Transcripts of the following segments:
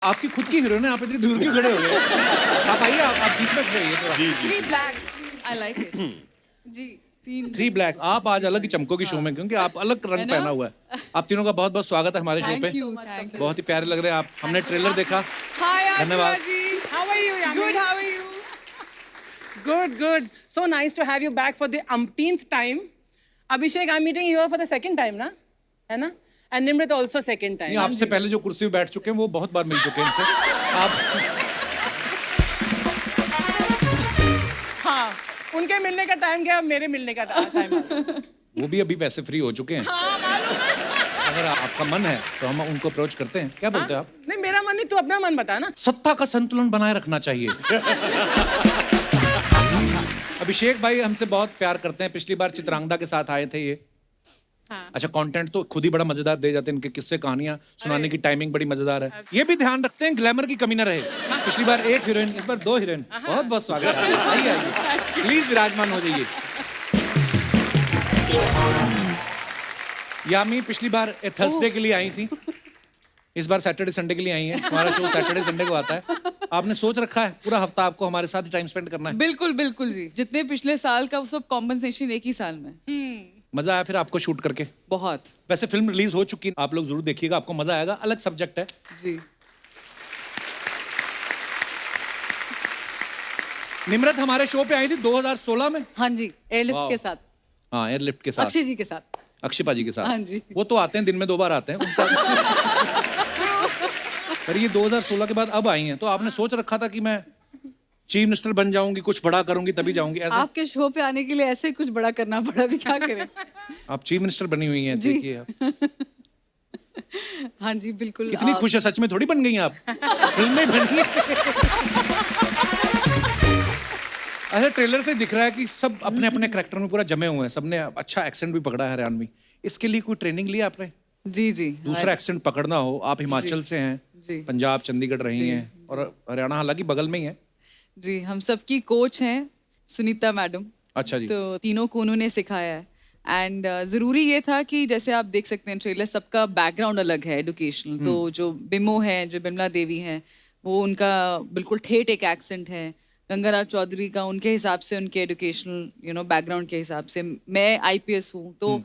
आपकी खुद की हीरोइन है, आप इतनी दूर क्यों खड़े हो गए? आप आइए, आप बीच में खड़े होइए थोड़ा। जी जी Three blacks. I like it. जी, तीन। 3 ब्लैक, आप आज अलग ही चमकोगी शो में, क्योंकि आप अलग रंग पहना हुआ है। आप तीनों का बहुत बहुत स्वागत है हमारे शो पे। Thank you. Thank you. बहुत ही प्यारे लग रहे हैं आप। हमने ट्रेलर देखा। Hi, धन्यवाद। Ashra ji. How are you, Yami? Good. How are you? Good, good. So nice to have you back for the umpteenth time. Abhishek, I'm meeting you here for the second time, ना? है ना? And Nimrit also second time. नहीं, आपसे पहले जो कुर्सी पे बैठ चुके हैं वो बहुत बार मिल चुके हैं इनसे। आप हाँ, उनके मिलने का टाइम गया, अब मेरे मिलने का टाइम आ गया। वो भी अभी वैसे फ्री हो चुके हैं। हाँ, मालूम है। अगर आपका मन है तो हम उनको अप्रोच करते हैं। क्या बोलते हैं आप? नहीं, मेरा मन नहीं, तू अपना मन बता ना। सत्ता का संतुलन बनाए रखना चाहिए। अभिषेक भाई हमसे बहुत प्यार करते हैं। पिछली बार चित्रांगदा के साथ आए थे ये। हाँ। अच्छा, कंटेंट तो खुद ही बड़ा मजेदार दे जाते हैं। इनके किस्से कहानियां सुनाने की टाइमिंग बड़ी मजेदार है। ये भी ध्यान रखते हैं ग्लैमर की कमी ना रहे। पिछली बार एक हीरोइन, इस बार 2 हीरोइन। बहुत बहुत स्वागत है। आइए आइए, प्लीज विराजमान हो जाइए। यामी पिछली बार थर्सडे के लिए आई थी, इस बार सैटरडे संडे के लिए आई है। हमारा शो सैटरडे संडे को आता है। आपने सोच रखा है पूरा हफ्ता आपको हमारे साथ टाइम स्पेंड करना है? बिल्कुल बिल्कुल जी, जितने पिछले साल का वो सब कॉम्पनसेशन एक ही साल में। मजा आया फिर आपको शूट करके? बहुत वैसे फिल्म रिलीज हो चुकी है, आप लोग जरूर देखिएगा, आपको मजा आएगा। अलग सब्जेक्ट है। जी। निम्रत हमारे शो पे आई थी 2016 में। हाँ जी, एयरलिफ्ट वाह। के साथ, हाँ, एयरलिफ्ट के साथ, अक्षय जी के साथ। अक्षय पाजी के साथ। हाँ जी। वो तो आते हैं, दिन में 2 बार आते हैं उनका। पर ये 2016 के बाद अब आई हैं, तो आपने सोच रखा था कि मैं चीफ मिनिस्टर बन जाऊंगी, कुछ बड़ा करूंगी तभी जाऊंगी, ऐसा? आपके शो पे आने के लिए ऐसे कुछ बड़ा करना पड़ा, भी क्या करें। आप चीफ मिनिस्टर बनी हुई हैं, जी। देखिए आप। हाँ जी बिल्कुल। कितनी खुश है, सच में थोड़ी बन गई हैं आप, फिल्म में बनी है। अच्छा, ट्रेलर से दिख रहा है कि सब अपने अपने कैरेक्टर में पूरा जमे हुए हैं। सबने अच्छा एक्सेंट भी पकड़ा है हरियाणवी। इसके लिए कोई ट्रेनिंग ली आपने? जी जी। दूसरा एक्सेंट पकड़ना हो, आप हिमाचल से हैं, जी। पंजाब चंडीगढ़ रही हैं, और हरियाणा हालांकि बगल में ही है। जी, हम सबकी कोच हैं सुनीता मैडम। अच्छा जी। तो तीनों को उन्होंने सिखाया है। एंड ज़रूरी ये था कि जैसे आप देख सकते हैं ट्रेलर, सबका बैकग्राउंड अलग है एजुकेशनल। तो जो बिमो है, जो बिमला देवी हैं, वो उनका बिल्कुल ठेठ एक एक्सेंट है। गंगाराम चौधरी का उनके हिसाब से, उनके एजुकेशनल बैकग्राउंड के हिसाब से। मैं आईपीएस हूँ, तो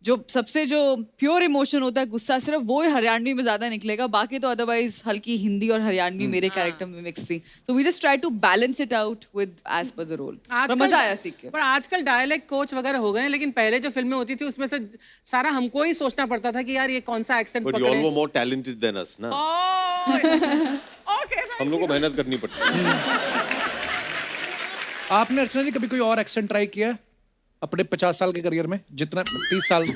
जो सबसे जो प्योर इमोशन होता है, गुस्सा, सिर्फ वो हरियाणवी में ज्यादा निकलेगा। बाकी तो अदरवाइज हल्की हिंदी और हरियाणवी मेरे कैरेक्टर में मिक्स थी। So we just try to balance it out with as per the role. मजा आया सीख के। पर आजकल डायलेक्ट कोच वगैरह हो गए हैं, लेकिन पहले जो फिल्में होती थी उसमें से सारा हमको ही सोचना पड़ता था कि यार ये कौन सा एक्सेंट बट पकड़े। You all were more talented than us ना। ओके, हम लोग को मेहनत करनी पड़ती है। आपने अर्चना जी कभी कोई और एक्सेंट ट्राई किया है अपने 50 साल के करियर में? जितना 30 साल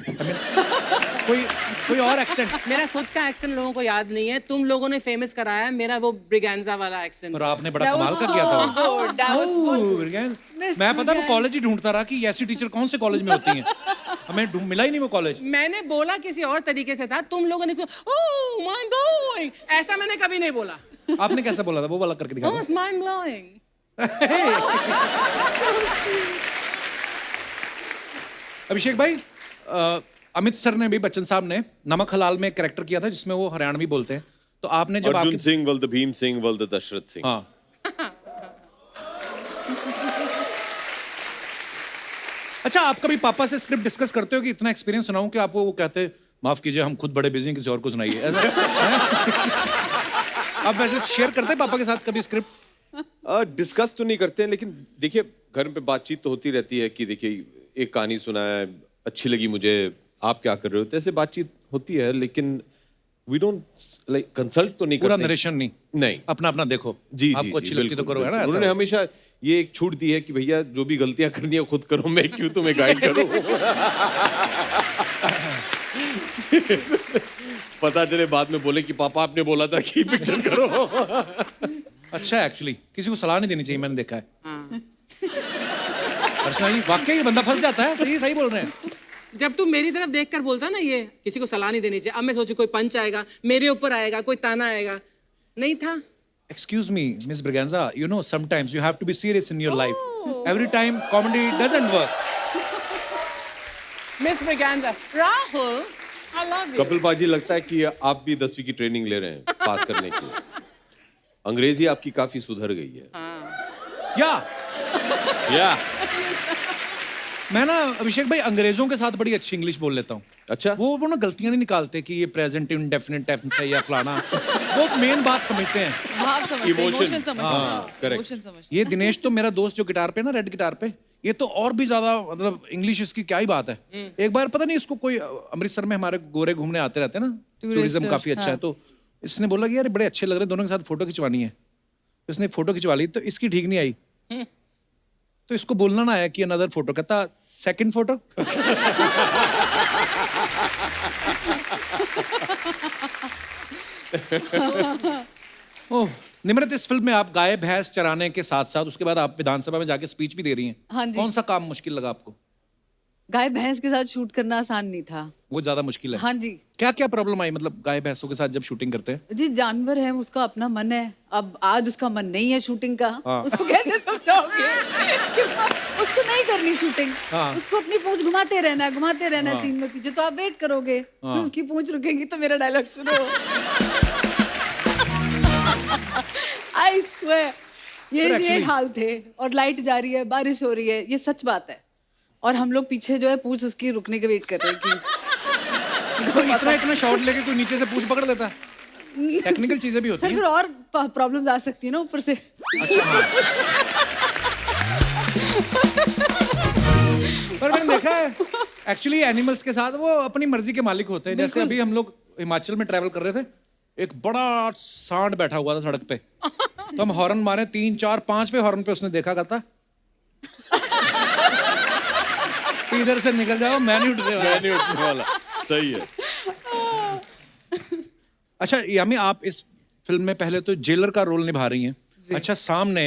कोई और एक्सेंट? मेरा खुद का एक्सेंट लोगों को याद नहीं है, तुम लोगों ने फेमस कराया है मेरा वो ब्रिगेंजा वाला एक्सेंट। और आपने बड़ा कमाल का किया था। मैं पता वो कॉलेज ही ढूंढता रहा कि ऐसी टीचर कौन से कॉलेज में होती हैं। हमें मिला ही नहीं वो कॉलेज। मैंने बोला किसी और तरीके से था, तुम लोगों ने ओह माइंड ब्लोइंग, ऐसा मैंने कभी नहीं बोला। आपने कैसे बोला था? वो वाला करके दिखाओ। ओह माइंड ब्लोइंग। अभिषेक भाई, अमित सर ने भी, बच्चन साहब ने नमक हलाल में एक कैरेक्टर किया था जिसमें वो हरियाणवी बोलते हैं। तो आपने जब अर्जुन सिंह वल्द भीम सिंह वल्द दशरथ सिंह। हाँ, अच्छा, आप कभी पापा से स्क्रिप्ट डिस्कस करते हो कि इतना एक्सपीरियंस सुनाऊं कि आपको वो कहते हैं माफ कीजिए हम खुद बड़े बिजी हैं, किसी और को सुनाइए, ऐसा? आप वैसे शेयर करते हैं पापा के साथ कभी स्क्रिप्ट? डिस्कस तो नहीं करते हैं, लेकिन देखिए घर पे बातचीत तो होती रहती है कि देखिए एक कहानी सुना है, अच्छी लगी मुझे, आप क्या कर रहे हो, तो ऐसे बातचीत होती है। लेकिन वी डोंट लाइक कंसल्ट तो नहीं पूरा करते। नरेशन नहीं, नहीं, अपना अपना देखो। जी आपको अच्छी लगती तो बिल्कुल, करो, है ना? बिल्कुल। उन्होंने ऐसा हमेशा ये एक छूट दी है कि भैया जो भी गलतियां करनी है खुद करो, मैं क्यों तुम्हें गाइड करूं। पता चले बाद में बोले कि पापा आपने बोला था कि पिक्चर करो। अच्छा, एक्चुअली किसी को सलाह नहीं देनी चाहिए, मैंने देखा है। अर्चना जी, वाकई ये बंदा फंस जाता है। सही सही बोल रहे हैं। जब तू मेरी तरफ देखकर बोलता ना ये किसी को सलाह नहीं देनी चाहिए, अब मैं सोचू कोई पंच आएगा, मेरे ऊपर आएगा, कोई ताना आएगा। नहीं था। Excuse me, Miss Braganza, you know sometimes you have to be serious in your life. Every time comedy doesn't work. Miss Braganza, Rahul, I love you. Kapil पाजी, लगता है कि आप भी 10वीं की ट्रेनिंग ले रहे हैं पास करने की। अंग्रेजी आपकी काफी सुधर गई है। या मैं ना अभिषेक भाई अंग्रेजों के साथ बड़ी अच्छी इंग्लिश बोल लेता हूँ। अच्छा। वो ना गलतियां नहीं निकालते कि ये प्रेजेंट इंडेफिनिट टेंस है या फलाना। वो मेन बात समझते हैं, भाव समझते, Emotion. इमोशन समझते हाँ, हैं, correct. इमोशन समझते ये दिनेश तो मेरा दोस्त जो गिटार पे ना, रेड गिटार पे, ये तो और भी ज्यादा मतलब इंग्लिश इसकी क्या ही बात है। एक बार पता नहीं इसको कोई अमृतसर में हमारे गोरे घूमने आते रहते हैं ना, टूरिज्म काफी अच्छा है, तो इसने बोला कि यार बड़े अच्छे लग रहे हैं, दोनों के साथ फोटो खिंचवानी है। इसने फोटो खिंचवा ली तो इसकी ठीक नहीं आई, तो इसको बोलना ना आया कि अनदर फोटो, कहता सेकंड फोटो। ओह निम्रत, इस फिल्म में आप गाय भैंस चराने के साथ साथ उसके बाद आप विधानसभा में जाके स्पीच भी दे रही हैं। हाँ जी। कौन सा काम मुश्किल लगा आपको? गाय भैंस के साथ शूट करना आसान नहीं था। वो ज्यादा मुश्किल है। हाँ जी। क्या क्या प्रॉब्लम आई मतलब गाय भैंसों के साथ जब शूटिंग करते हैं? जी जानवर है, उसका अपना मन है। अब आज उसका मन नहीं है शूटिंग का, हाँ। उसको कैसे समझाओगे कि उसको नहीं करनी शूटिंग, हाँ। उसको अपनी पूंछ घुमाते रहना है सीन में पीछे, तो आप वेट करोगे, उसकी पूंछ रुकेगी तो मेरा डायलॉग शुरू हो। आई स्वेयर ये हाल थे। और लाइट जा रही है, बारिश हो रही है, ये सच बात है। और हम लोग पीछे जो है पूंछ उसकी रुकने के वेट कर रहे हैं कि तो इतना शॉट लेके कोई नीचे से पूंछ पकड़ लेता है। टेक्निकल चीजें भी होती सर हैं। फिर और प्रॉब्लम्स आ सकती है ना ऊपर से। अच्छा हाँ। पर मैंने देखा है एक्चुअली एनिमल्स के साथ वो अपनी मर्जी के मालिक होते हैं। जैसे अभी हम लोग हिमाचल में ट्रैवल कर रहे थे, एक बड़ा सांड बैठा हुआ था सड़क पे, तो हम हॉर्न मारे 3 4 5वें हॉर्न पे उसने देखा करता इधर से निकल जाओ, मैं नहीं उठने वाला। मैं नहीं उठने वाला। सही है। अच्छा यामी, आप इस फिल्म में पहले तो जेलर का रोल निभा रही हैं। अच्छा, सामने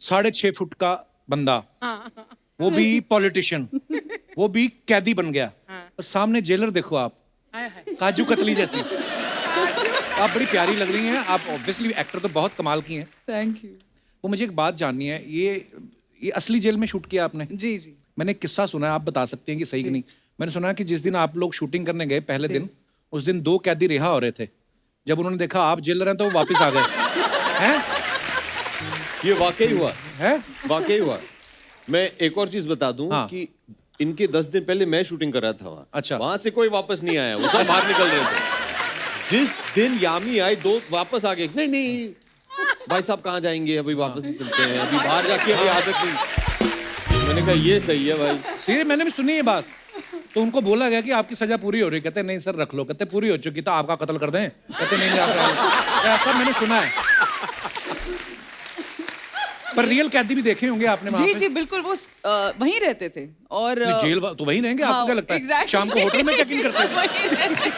6.5 फुट का बंदा, वो भी पॉलिटिशियन, वो भी कैदी बन गया, और सामने जेलर देखो आप, काजू कतली जैसी। आप बड़ी प्यारी लग रही हैं। आप ऑब्वियसली एक्टर तो बहुत कमाल की हैं। Thank you. वो मुझे एक बात जाननी है, ये असली जेल में शूट किया आपने? जी जी। मैंने एक किस्सा सुना है, आप बता सकते हैं कि सही कि नहीं। मैंने सुना है कि जिस दिन आप लोग शूटिंग करने गए पहले दिन, उस दिन 2 कैदी रिहा हो रहे थे। जब उन्होंने देखा आप जेलर हैं तो वो वापस आ गए। हैं? ये वाकई हुआ है? वाकई हुआ। मैं एक और चीज बता दूं हाँ। कि इनके 10 दिन पहले मैं शूटिंग कर रहा था वहाँ। अच्छा। वहां से कोई वापस नहीं आया, वो सब बाहर निकल रहे थे। जिस दिन यामी आई 2 वापस आ गए। नहीं भाई साहब कहाँ जाएंगे, अभी वापस चलते हैं, अभी बाहर जाके अभी आदत नहीं। मैंने कहा ये सही है भाई। सीरियस, मैंने भी सुनी ये बात। तो उनको बोला गया कि आपकी सजा पूरी हो रही है, कहते नहीं सर रख लो, कहते पूरी हो चुकी तो आपका कत्ल कर दें, कहते नहीं ऐसा मैंने सुना है। पर रियल कैदी भी देखे होंगे आपने वहाँ जी पे? जी बिल्कुल, वो वहीं रहते थे। और जेल तो वहीं रहेंगे, आपको हाँ, क्या लगता है? exactly. शाम को होटल में चेक इन करते हैं। वहीं रहते।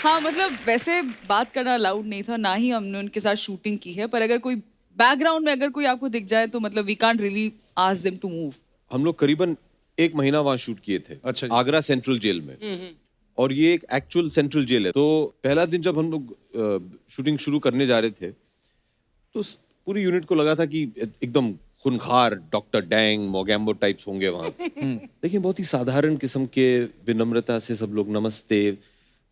हाँ मतलब वैसे बात करना अलाउड नहीं था, ना ही हमने उनके साथ शूटिंग की है, पर अगर कोई बैकग्राउंड में अगर कोई आपको दिख जाए तो मतलब we can't really ask them to move. हम लोग करीबन 1 महीना वहाँ शूट किए थे। अच्छा जी। आगरा सेंट्रल जेल में। और ये एक एक्चुअल सेंट्रल जेल है। तो पहला दिन जब हम लोग शूटिंग शुरू करने जा रहे थे, तो पूरी यूनिट को लगा था कि एकदम खूनखार डॉक्टर डैंग मोगैम्बो टाइप्स होंगे वहाँ। लेकिन बहुत ही साधारण किस्म के, विनम्रता से सब लोग नमस्ते।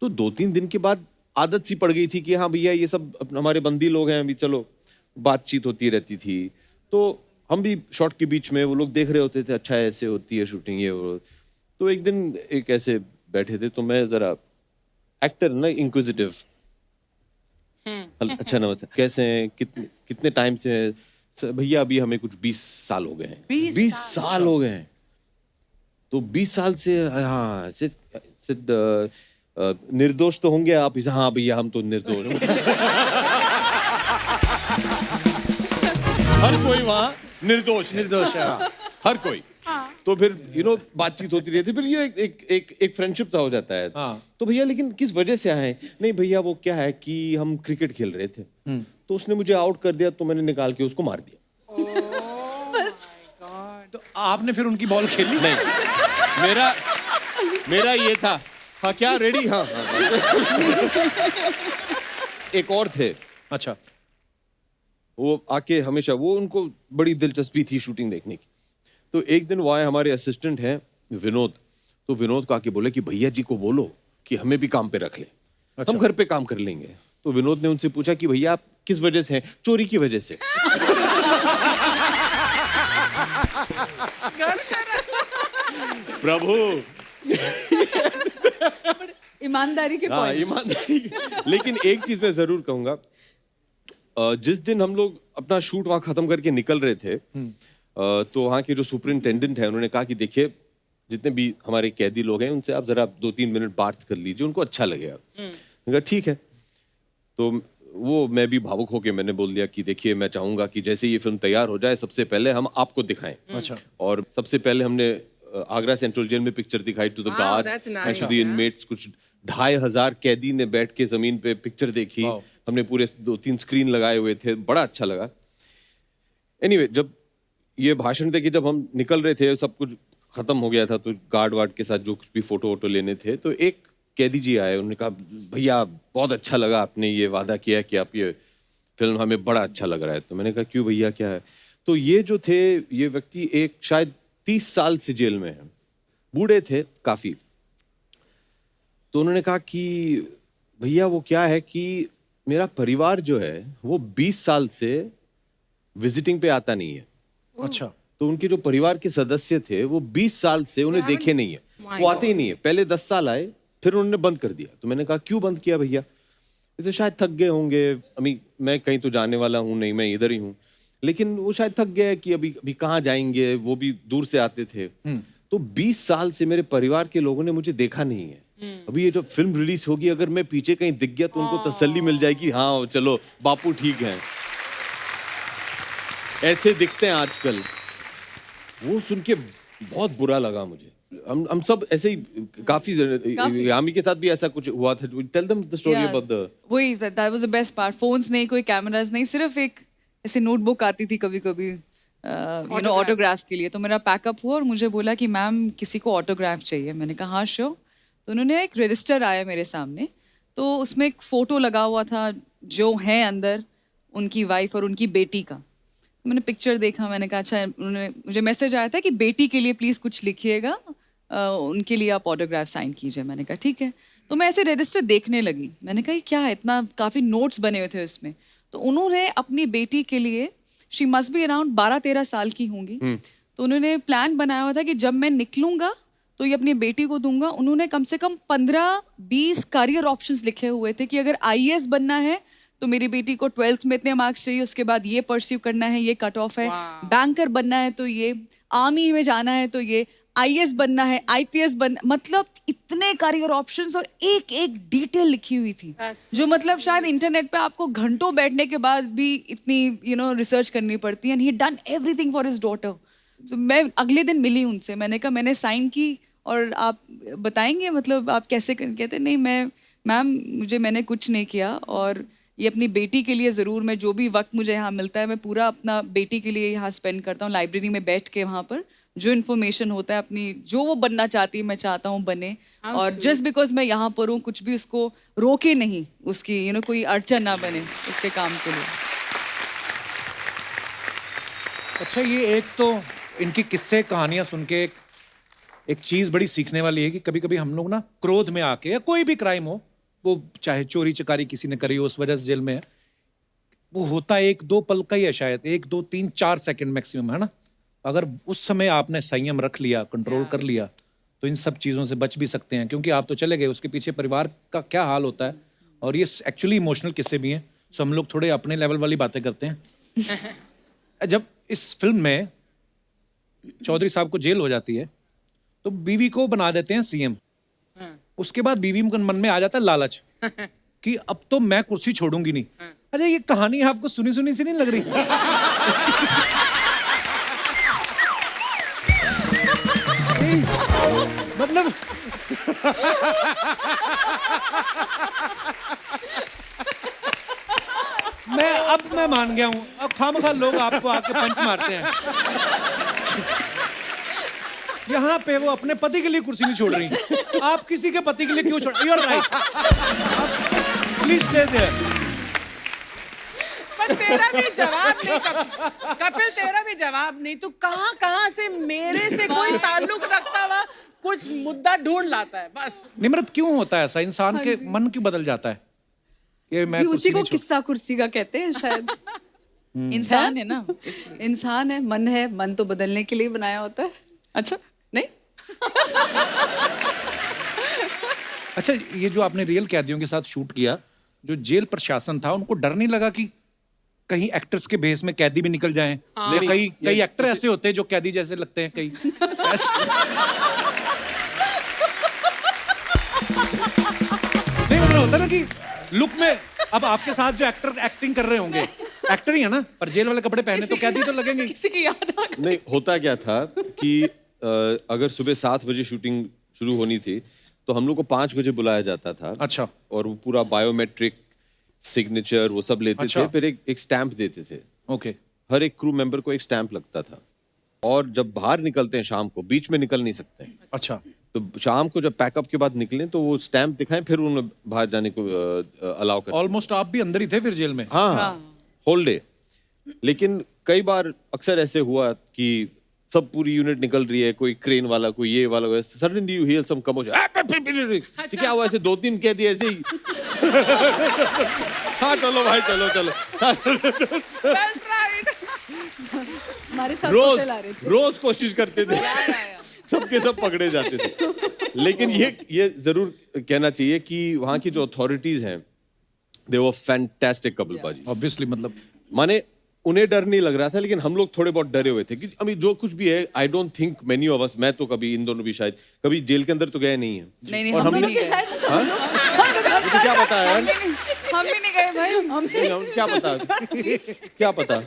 तो 2-3 दिन के बाद आदत सी पड़ गई थी कि हाँ भैया ये सब हमारे बंदी लोग हैं, अभी चलो बातचीत होती रहती थी। तो हम भी शॉट के बीच में वो लोग देख रहे होते थे, अच्छा ऐसे होती है शूटिंग ये वो। तो एक दिन एक ऐसे बैठे थे, तो मैं जरा एक्टर ना इंक्विजिटिव, अच्छा नमस्ते, कैसे हैं, कितने टाइम से हैं? भैया अभी हमें कुछ 20 साल हो गए हैं। 20 साल हो गए हैं। तो 20 साल से हाँ निर्दोष तो होंगे आप? हाँ भैया हम तो निर्दोष। हर कोई वहाँ निर्दोष है। हर कोई। तो फिर बातचीत होती रहती, फिर ये एक फ्रेंडशिप सा हो जाता है। तो भैया लेकिन किस वजह से आए? नहीं भैया वो क्या है कि हम क्रिकेट खेल रहे थे, तो उसने मुझे आउट कर दिया, तो मैंने निकाल के उसको मार दिया। तो आपने फिर उनकी बॉल खेली? नहीं, मेरा ये था, हाँ क्या रेडी? हाँ। एक और थे, अच्छा, वो आके हमेशा, वो उनको बड़ी दिलचस्पी थी शूटिंग देखने की। तो एक दिन वो आए, हमारे असिस्टेंट हैं विनोद, तो विनोद को आके बोले कि भैया जी को बोलो कि हमें भी काम पे रख ले, हम घर पे काम कर लेंगे। तो विनोद ने उनसे पूछा कि भैया आप किस वजह से हैं? चोरी की वजह से। प्रभु, ईमानदारी के हाँ पॉइंट्स। ईमानदारी। लेकिन एक चीज मैं जरूर कहूंगा, जिस दिन हम लोग अपना शूट वहां खत्म करके निकल रहे थे, तो वहाँ के जो सुपरिंटेंडेंट है उन्होंने कहा कि देखिए जितने भी हमारे कैदी लोग हैं उनसे आप जरा 2-3 मिनट बात कर लीजिए, उनको अच्छा लगेगा। मैंने कहा ठीक है। तो वो मैं भी भावुक होके मैंने बोल दिया कि देखिए मैं चाहूंगा कि जैसे ये फिल्म तैयार हो जाए सबसे पहले हम आपको दिखाएं। अच्छा। और सबसे पहले हमने आगरा सेंट्रल जेल में पिक्चर दिखाई to the Wow, guards that's nice, and to the yeah. Inmates. कुछ 2500 कैदी ने बैठ के जमीन पे पिक्चर देखी। Wow. हमने पूरे 2-3 स्क्रीन लगाए हुए थे, बड़ा अच्छा लगा। एनीवे, जब ये भाषण दे के जब हम निकल रहे थे, सब कुछ खत्म हो गया था, तो गार्ड वार्ड के साथ जो कुछ भी फोटो वोटो लेने थे, तो एक कैदी जी आए, उन्होंने कहा भैया बहुत अच्छा लगा, आपने ये वादा किया कि आप ये फिल्म, हमें बड़ा अच्छा लग रहा है। तो मैंने कहा क्यों भैया, क्या है? तो ये जो थे, ये व्यक्ति एक शायद 30 साल से जेल में है, बूढ़े थे काफी। तो उन्होंने कहा कि भैया वो क्या है कि मेरा परिवार जो है वो 20 साल से विजिटिंग पे आता नहीं है। अच्छा। तो उनके जो परिवार के सदस्य थे वो 20 साल से उन्हें देखे नहीं है, वो आते ही नहीं है। पहले 10 साल आए, फिर उन्होंने बंद कर दिया। तो मैंने कहा क्यों बंद किया भैया? इसे शायद थक गए होंगे, अभी मैं कहीं तो जाने वाला हूँ नहीं, मैं इधर ही हूँ। लेकिन वो शायद थक गए कि अभी अभी कहाँ जाएंगे, वो भी दूर से आते थे। तो 20 साल से मेरे परिवार के लोगों ने मुझे देखा नहीं है। अभी ये जो फिल्म रिलीज होगी, अगर मैं पीछे कहीं दिख गया तो उनको तसल्ली मिल जाएगी, हाँ चलो बापू ठीक है। ऐसे दिखते हैं आजकल। वो सुन के बहुत बुरा लगा मुझे। हम सब ऐसे ही काफी यामी के साथ भी ऐसा कुछ हुआ था। Tell them the story about the. वही that was the best part. Phones नहीं, कोई कैमरास नहीं, सिर्फ एक ऐसे नोटबुक आती थी कभी कभी यू नो ऑटोग्राफ के लिए। तो मेरा पैकअप हुआ और मुझे बोला कि मैम किसी को ऑटोग्राफ चाहिए। मैंने कहा हाँ श्योर। तो उन्होंने एक रजिस्टर आया मेरे सामने, तो उसमें एक फोटो लगा हुआ था जो है अंदर उनकी वाइफ और उनकी बेटी का। मैंने पिक्चर देखा, मैंने कहा अच्छा। उन्होंने मुझे मैसेज आया था कि बेटी के लिए प्लीज़ कुछ लिखिएगा, उनके लिए आप ऑटोग्राफ साइन कीजिए। मैंने कहा ठीक है। तो मैं ऐसे रजिस्टर देखने लगी, मैंने कहा ये क्या है, इतना काफ़ी नोट्स बने हुए थे उसमें। तो उन्होंने अपनी बेटी के लिए, शी मस्ट बी अराउंड 12-13 साल की होंगी, तो उन्होंने प्लान बनाया हुआ था कि जब मैं निकलूंगा तो ये अपनी बेटी को दूंगा। उन्होंने कम से कम 15-20 करियर ऑप्शंस लिखे हुए थे कि अगर IAS बनना है तो मेरी बेटी को 12th में इतने मार्क्स चाहिए, उसके बाद ये परस्यू करना है, ये कट ऑफ है, बैंकर बनना है तो ये, आर्मी में जाना है तो ये, IAS बनना है, IPS बनना, मतलब इतने करियर ऑप्शंस और एक एक डिटेल लिखी हुई थी जो मतलब शायद इंटरनेट पे आपको घंटों बैठने के बाद भी इतनी यू नो रिसर्च करनी पड़ती है। And he done everything for his daughter. तो मैं अगले दिन मिली उनसे, मैंने कहा मैंने साइन की और आप बताएंगे मतलब आप कैसे कहते नहीं मैम मैंने कुछ नहीं किया, और ये अपनी बेटी के लिए ज़रूर, मैं जो भी वक्त मुझे यहाँ मिलता है मैं पूरा अपना बेटी के लिए यहाँ स्पेंड करता हूँ, लाइब्रेरी में बैठ के वहाँ पर जो इन्फॉर्मेशन होता है अपनी, जो वो बनना चाहती है मैं चाहता हूँ बने। और जस्ट बिकॉज मैं यहाँ पर हूँ कुछ भी उसको रोके नहीं, उसकी यू नो कोई अड़चन ना बने उसके काम के लिए। अच्छा, ये एक तो इनकी किस्से कहानियां सुन के एक चीज बड़ी सीखने वाली है कि कभी कभी हम लोग ना क्रोध में आके, या कोई भी क्राइम हो, वो चाहे चोरी चकारी किसी ने करी हो उस वजह से जेल में है, वो होता 1-2 पल का ही है, शायद 1-2-3-4 सेकंड मैक्सिमम, है ना। अगर उस समय आपने संयम रख लिया, कंट्रोल कर लिया, तो इन सब चीज़ों से बच भी सकते हैं। क्योंकि आप तो चले गए, उसके पीछे परिवार का क्या हाल होता है, और ये एक्चुअली इमोशनल किस्से भी हैं। सो हम लोग थोड़े अपने लेवल वाली बातें करते हैं। जब इस फिल्म में चौधरी साहब को जेल हो जाती है तो बीवी को बना देते हैं CM। उसके बाद बीवी के मन में आ जाता है लालच कि अब तो मैं कुर्सी छोड़ूंगी नहीं। अरे ये कहानी आपको सुनी सुनी सी नहीं लग रही? मतलब मैं मान गया हूं, अब खामखा लोग आपको आके पंच मारते हैं। यहाँ पे वो अपने पति के लिए कुर्सी नहीं छोड़ रही, आप किसी के पति के लिए क्यों छोड़? You're right. Please stay there. पर तेरा भी जवाब नहीं कपिल, तेरा भी जवाब नहीं। तू कहाँ से मेरे से कोई ताल्लुक रखता हुआ कुछ मुद्दा ढूंढ लाता है बस। निम्रत, क्यों होता है ऐसा? इंसान के मन क्यों बदल जाता है? कि मैं ये उसी कुर्सी को नहीं छोड़- किस्सा कुर्सी का कहते हैं शायद। इंसान है ना इसलिए। इंसान है, मन है, मन तो बदलने के लिए बनाया होता है। अच्छा नहीं? अच्छा, ये जो आपने रियल कैदियों के साथ शूट किया, जो जेल प्रशासन था, उनको डर नहीं लगा कि कहीं एक्टर्स के भेस में कैदी भी निकल जाएं? या कई एक्टर ऐसे होते हैं जो कैदी जैसे लगते हैं, कई नहीं, मतलब होता ना कि लुक में, अब आपके साथ जो एक्टर एक्टिंग कर रहे होंगे, एक्टर ही है ना, पर जेल वाले कपड़े पहने तो कैदी तो लगेंगे। किसी की याद आ गई। नहीं, होता क्या था कि अगर सुबह 7 बजे शूटिंग शुरू होनी थी तो हम लोग को 5 बजे बुलाया जाता था। अच्छा। और वो पूरा बायोमेट्रिक सिग्नेचर वो सब लेते अच्छा। थे, फिर एक स्टैंप देते थे। ओके। हर एक क्रू मेंबर को एक स्टैंप लगता था। और जब बाहर निकलते हैं शाम को, बीच में निकल नहीं सकते हैं। अच्छा। तो शाम को जब पैकअप के बाद निकलें तो वो स्टैंप दिखाएं, फिर उन्हें बाहर जाने को अलाउ करें। ऑलमोस्ट आप भी अंदर ही थे फिर जेल में? हाँ, होल डे। लेकिन कई बार अक्सर ऐसे हुआ कि सब पूरी यूनिट निकल रही है, कोई क्रेन वाला, कोई ये वाला, suddenly you hear some commotion. क्या हुआ? ऐसे 2-3 कह दिए ऐसे ही। हाँ चलो भाई, चलो चलो। Well tried. हमारे साथ रोज होटल आ रहे थे। रोज कोशिश करते थे, सबके सब पकड़े जाते थे। लेकिन ये जरूर कहना चाहिए कि वहाँ की जो अथॉरिटीज हैं, दे वर फैंटास्टिक कपल पाजी। ऑब्वियसली, मतलब माने उन्हें डर नहीं लग रहा था, लेकिन हम लोग थोड़े बहुत डरे हुए थे कि अभी जो कुछ भी है, I don't think many of us, मैं तो कभी, इन दोनों भी शायद कभी जेल के अंदर तो गए नहीं है। नहीं, और हम हमने भी नहीं गए। शायद मतलब हम लोग- मुझे क्या पता है, हम भी नहीं गए भाई। नहीं, हम क्या पता, क्या पता।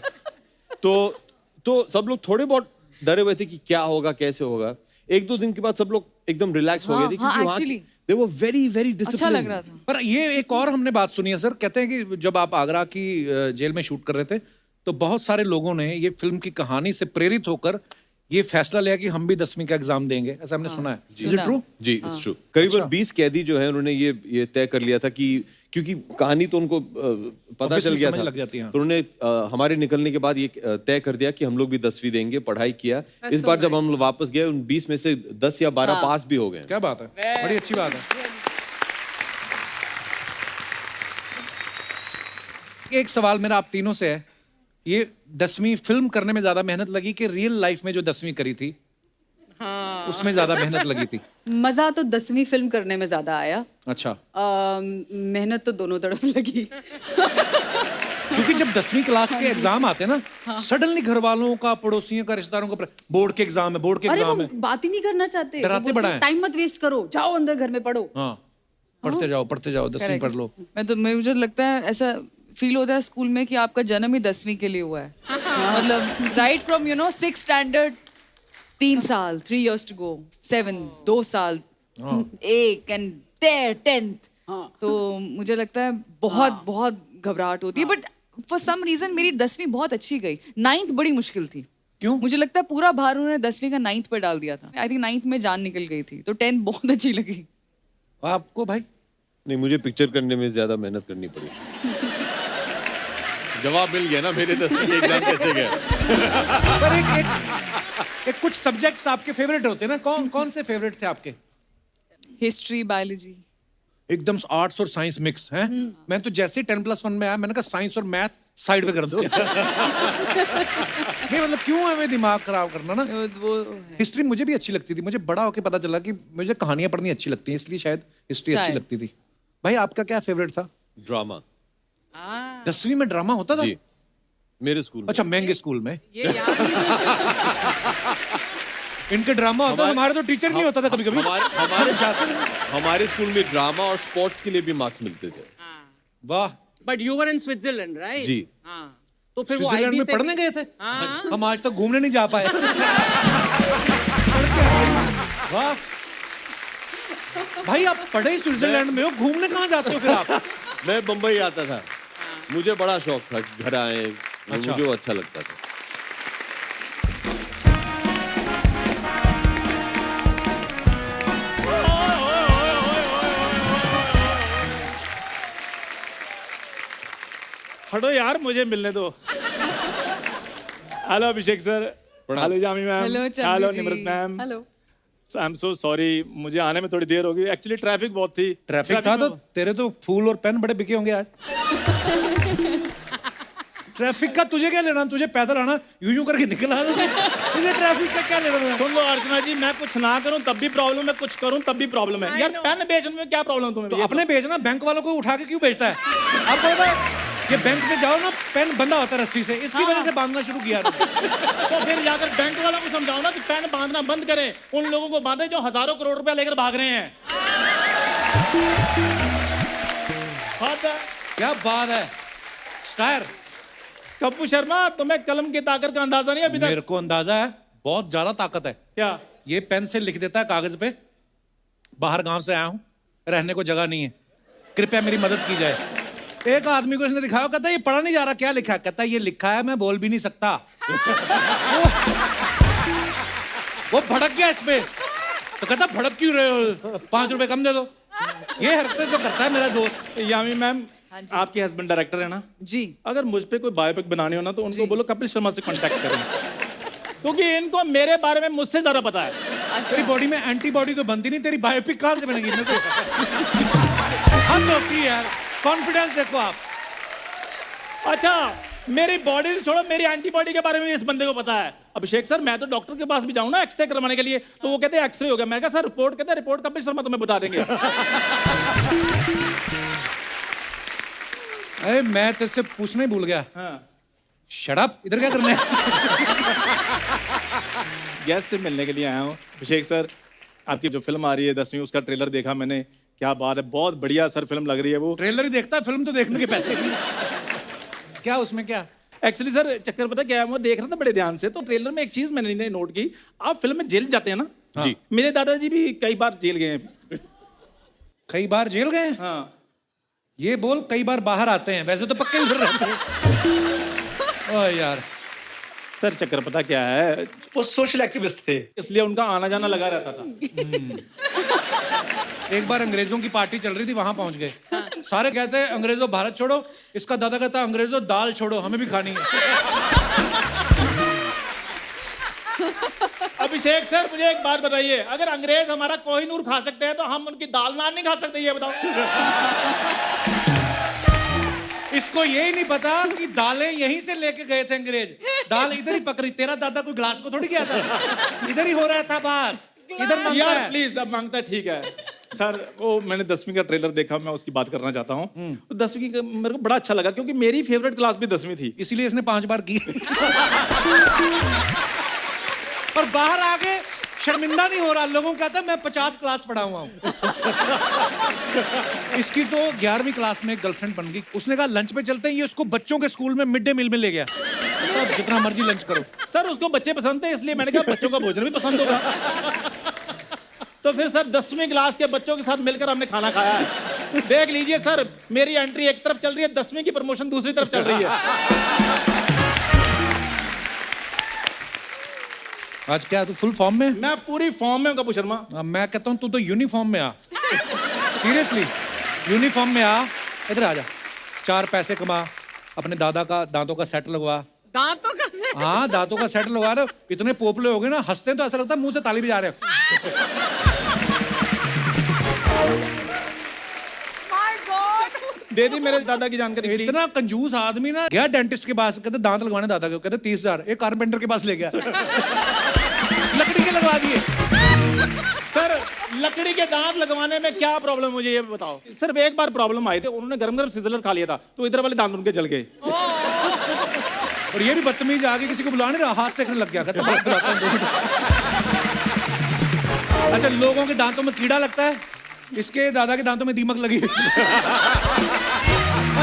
तो सब लोग थोड़े बहुत डरे हुए थे कि क्या होगा, कैसे होगा। 1-2 दिन के बाद सब लोग एकदम रिलैक्स हो गए थे, हाँ, क्योंकि वहाँ actually। they were very very अच्छा disciplined। लग रहा था। पर ये एक और हमने बात सुनी है सर, कहते हैं कि जब आप आगरा की जेल में शूट कर रहे थे तो बहुत सारे लोगों ने ये फिल्म की कहानी से प्रेरित होकर ये फैसला लिया कि हम भी 10वीं का एग्जाम देंगे, ऐसा हमने सुना है। Is it true? जी, इट्स ट्रू। करीबन 20 कैदी जो है, उन्होंने ये तय कर लिया था कि क्योंकि कहानी तो उनको पता Obviously चल गया समझ था, लग जाती है, हाँ। तो उन्होंने हमारे निकलने के बाद ये तय कर दिया कि हम लोग भी 10वीं देंगे, पढ़ाई किया। इस बार जब हम वापस गए, उन 20 में से 10 या 12 पास भी हो गए। क्या बात है, बड़ी अच्छी बात है। एक सवाल मेरा आप तीनों से है, ये 10वीं फिल्म करने में ज्यादा मेहनत लगी कि रियल लाइफ में जो 10वीं करी थी उसमें ज्यादा मेहनत लगी थी? मजा तो 10वीं फिल्म करने में ज्यादा आया। अच्छा। मेहनत तो दोनों तरफ लगी। क्योंकि जब 10वीं क्लास के एग्जाम आते हैं ना, सडनली घर वालों का, पड़ोसियों का, रिश्तेदारों का, बोर्ड के एग्जाम है, बोर्ड के अरे वो एग्जाम है, बात ही नहीं करना चाहते। डराते बड़ा है। टाइम मत वेस्ट करो, जाओ अंदर घर में पढ़ो। हाँ, पढ़ते जाओ 10वीं पढ़ लो। मुझे लगता है ऐसा फील होता है स्कूल में कि आपका जन्म ही 10वीं के लिए हुआ है। मतलब राइट फ्रॉम 6th स्टैंडर्ड 3 साल, 3 years to go, 7 2 साल, 1 and there 10th। तो मुझे लगता है बहुत बहुत घबराहट होती है, बट फॉर सम रीजन मेरी 10वीं बहुत अच्छी गई। 9th बड़ी मुश्किल थी। क्यों? मुझे लगता है पूरा भार उन्होंने 10वीं का 9th पे डाल दिया था। आई थिंक 9th में जान निकल गई थी, तो 10th बहुत अच्छी लगी। आपको भाई? नहीं, मुझे पिक्चर करने में ज्यादा मेहनत करनी पड़ी। जवाब मिल गया ना, मेरे 10वीं के एग्जाम कैसे गए। पर एक कुछ सब्जेक्ट्स आपके फेवरेट होते हैं ना, कौन से फेवरेट थे आपके? History, biology. एकदम आर्ट्स और साइंस मिक्स है। मैं तो जैसे ही 10+1 में आया, मैंने कहा साइंस और मैथ साइड पे कर दो। नहीं मतलब क्यों हमें दिमाग खराब करना ना। वो हिस्ट्री मुझे भी अच्छी लगती थी, मुझे बड़ा होके पता चला कि मुझे कहानियां पढ़नी अच्छी लगती हैं, इसलिए शायद हिस्ट्री अच्छी शायद। लगती थी। भाई आपका क्या फेवरेट था? ड्रामा। 10वीं में ड्रामा होता था? जी, मेरे स्कूल में। अच्छा, महंगे स्कूल में ये याद नहीं। इनके ड्रामा होता, हमारे तो टीचर नहीं होता था कभी कभी। हमारे स्कूल में ड्रामा और स्पोर्ट्स के लिए भी मार्क्स मिलते थे। वाह। But you were in Switzerland, right? जी। हाँ। तो फिर वो स्विट्जरलैंड IB में से पढ़ने गए थे? हम आज तक घूमने नहीं जा पाए। वाह भाई, आप पढ़े ही स्विट्जरलैंड में हो, घूमने कहाँ जाते हो फिर आप? मैं बम्बई आता था, मुझे बड़ा शौक था कि घर आए, अच्छा। मुझे वो अच्छा लगता था। हटो यार, मुझे मिलने दो। Hello Abhishek sir, hello Jamie ma'am, hello hello Chandu ji. Nimrit ma'am. Hello. I am so sorry, मुझे आने में थोड़ी देर हो गई। एक्चुअली ट्रैफिक बहुत थी। ट्रैफिक था तो तेरे तो फूल और पेन बड़े बिके होंगे आज। ट्रैफिक का तुझे क्या लेना, तुझे पैदल आना, यूं यूं करके निकल आ तुझे ट्रैफिक का क्या लेना। सुन लो अर्चना जी, मैं कुछ ना करूं तब भी प्रॉब्लम है, कुछ करूं तब भी प्रॉब्लम है। यार पेन बेचने में क्या प्रॉब्लम तुम्हें? तो अपने बेचना, बैंक वालों को उठा के क्यों बेचता है? आपको पता है ये बैंक में जाओ ना, पेन बंधा होता है रस्सी से, इसकी वजह से बांधना शुरू किया। तो फिर जाकर बैंक वालों को समझाओ ना कि पेन बांधना बंद करें, उन लोगों को बांधे जो हजारों करोड़ रुपया लेकर भाग रहे हैं। क्या बात है स्टार। कप्पू शर्मा, तुम्हें कलम की ताकत का अंदाजा नहीं अभी तक? मेरे को अंदाजा है, बहुत ज्यादा ताकत है। क्या? ये पेन से लिख देता है कागज पे, बाहर गांव से आया हूं, रहने को जगह नहीं है, कृपया मेरी मदद की जाए। एक आदमी को इसने दिखाया, कहता है ये पढ़ा नहीं जा रहा, क्या लिखा है? कहता है ये लिखा है मैं बोल भी नहीं सकता। वो भड़क गया इस पे, तो कहता भड़क क्यों रहे हो, 5 रुपए कम दे दो। ये हरकतें तो करता है मेरा दोस्त। यामी मैम, आपके हस्बैंड डायरेक्टर है ना जी। अगर मुझ पे कोई बायोपिक बनानी हो ना तो उनको बोलो कपिल शर्मा से कांटेक्ट करें, क्योंकि इनको मेरे बारे में मुझसे ज्यादा पता है। तेरी बॉडी में एंटीबॉडी तो बनती नहीं, तेरी बायोपिक कहां से बनेगी? मेरे को हद होती है यार, कॉन्फिडेंस देखो आप। अच्छा, मेरी बॉडी छोड़ो, मेरी एंटीबॉडी के बारे में इस बंदे को पता है। अभिषेक सर, मैं तो डॉक्टर के पास भी जाऊं ना एक्सरे करवाने के लिए, तो वो कहते हैं एक्सरे हो गया। मैं कहा सर रिपोर्ट, कहते हैं रिपोर्ट कपिल शर्मा तुम्हें बता देंगे। अरे मैं तेरे पूछना ही भूल गया। हाँ। शट अप, इधर क्या करना है? गेस्ट से मिलने के लिए आया हूँ। अभिषेक सर, आपकी जो फिल्म आ रही है 10वीं, उसका ट्रेलर देखा मैंने, क्या बात है, बहुत बढ़िया सर फिल्म लग रही है वो। ट्रेलर ही देखता है, फिल्म तो देखने के पैसे नहीं। क्या उसमें क्या? एक्चुअली सर चक्कर पता क्या है, मैं देख रहा था बड़े ध्यान से, तो ट्रेलर में एक चीज मैंने नोट की, आप फिल्म में जेल जाते हैं ना? हाँ। जी। मेरे दादाजी भी कई बार जेल गए हैं। कई बार जेल गए? हाँ। ये बोल कई बार बाहर आते हैं, वैसे तो पक्के ही फिर रहते हैं। ओह यार। सर चक्कर पता क्या है, वो सोशल एक्टिविस्ट थे, इसलिए उनका आना जाना लगा रहता था। एक बार अंग्रेजों की पार्टी चल रही थी, वहां पहुंच गए, सारे कहते हैं अंग्रेजों भारत छोड़ो, इसका दादा कहता अंग्रेजों दाल छोड़ो, हमें भी खानी है। अभिषेक सर, मुझे एक बात बताइए, अगर अंग्रेज हमारा कोहिनूर खा सकते हैं तो हम उनकी दाल नान नहीं खा सकते, ये बताओ। इसको यही नहीं पता कि दालें यहीं से लेके गए थे अंग्रेज, दाल इधर ही पक रही। तेरा दादा कोई ग्लास को थोड़ी गया था, इधर ही हो रहा था बात, इधर मांगता यार है। प्लीज, अब मांगता है, ठीक है सर। वो मैंने 10वीं का ट्रेलर देखा, मैं उसकी बात करना चाहता हूँ। तो 10वीं का मेरे को बड़ा अच्छा लगा, क्योंकि मेरी फेवरेट क्लास भी 10वीं थी, इसीलिए इसने 5 बार की। और बाहर आके शर्मिंदा नहीं हो रहा, लोगों को कहता मैं 50 क्लास पढ़ा हुआ हूँ। इसकी तो 11वीं क्लास में गर्लफ्रेंड बन गई, उसने कहा लंच पे चलते हैं, ये उसको बच्चों के स्कूल में मिड डे मील में ले गया, तो जितना मर्जी लंच करो। सर उसको बच्चे पसंद थे, इसलिए मैंने कहा बच्चों का भोजन भी पसंद होगा। तो फिर सर 10वीं क्लास के बच्चों के साथ मिलकर हमने खाना खाया है। देख लीजिए सर, मेरी एंट्री एक तरफ चल रही है, 10वीं की प्रमोशन दूसरी तरफ चल रही है। आज क्या तू फुल फॉर्म में? मैं पूरी फॉर्म में हूँ कपूर शर्मा। मैं कहता हूँ तू तो यूनिफॉर्म में आ। सीरियसली यूनिफॉर्म में आ, इधर आ जा, 4 पैसे कमा, अपने दादा का दांतों का सेट लगवा। दांतों का सेट? हाँ, दांतों का सेट लगवा रहे हो, इतने पोपले हो गए ना, हंसते हैं तो ऐसा लगता है मुंह से ताली बजा रहे हो। दे दी मेरे दादा की जानकारी। इतना कंजूस आदमी ना, गया डेंटिस्ट के पास, कहते दांत लगवाने दादा के, कहते 30,000, एक कारपेंटर के पास ले गया, लकड़ी के लगवा दिए। सर लकड़ी के दांत लगवाने में क्या प्रॉब्लम, मुझे ये बताओ। सिर्फ एक बार प्रॉब्लम आई थी, उन्होंने गरम गरम सिजलर खा लिया था, तो इधर वाले दांत उनके जल गए। और ये भी बदतमीज आगे किसी को बुला नहीं रहा, हाथ सेकने लग गया, कहता बात बुलाता हूं 2 मिनट। अच्छा, लोगों के दांतों में कीड़ा लगता है, इसके दादा के दांतों में दीमक लगी।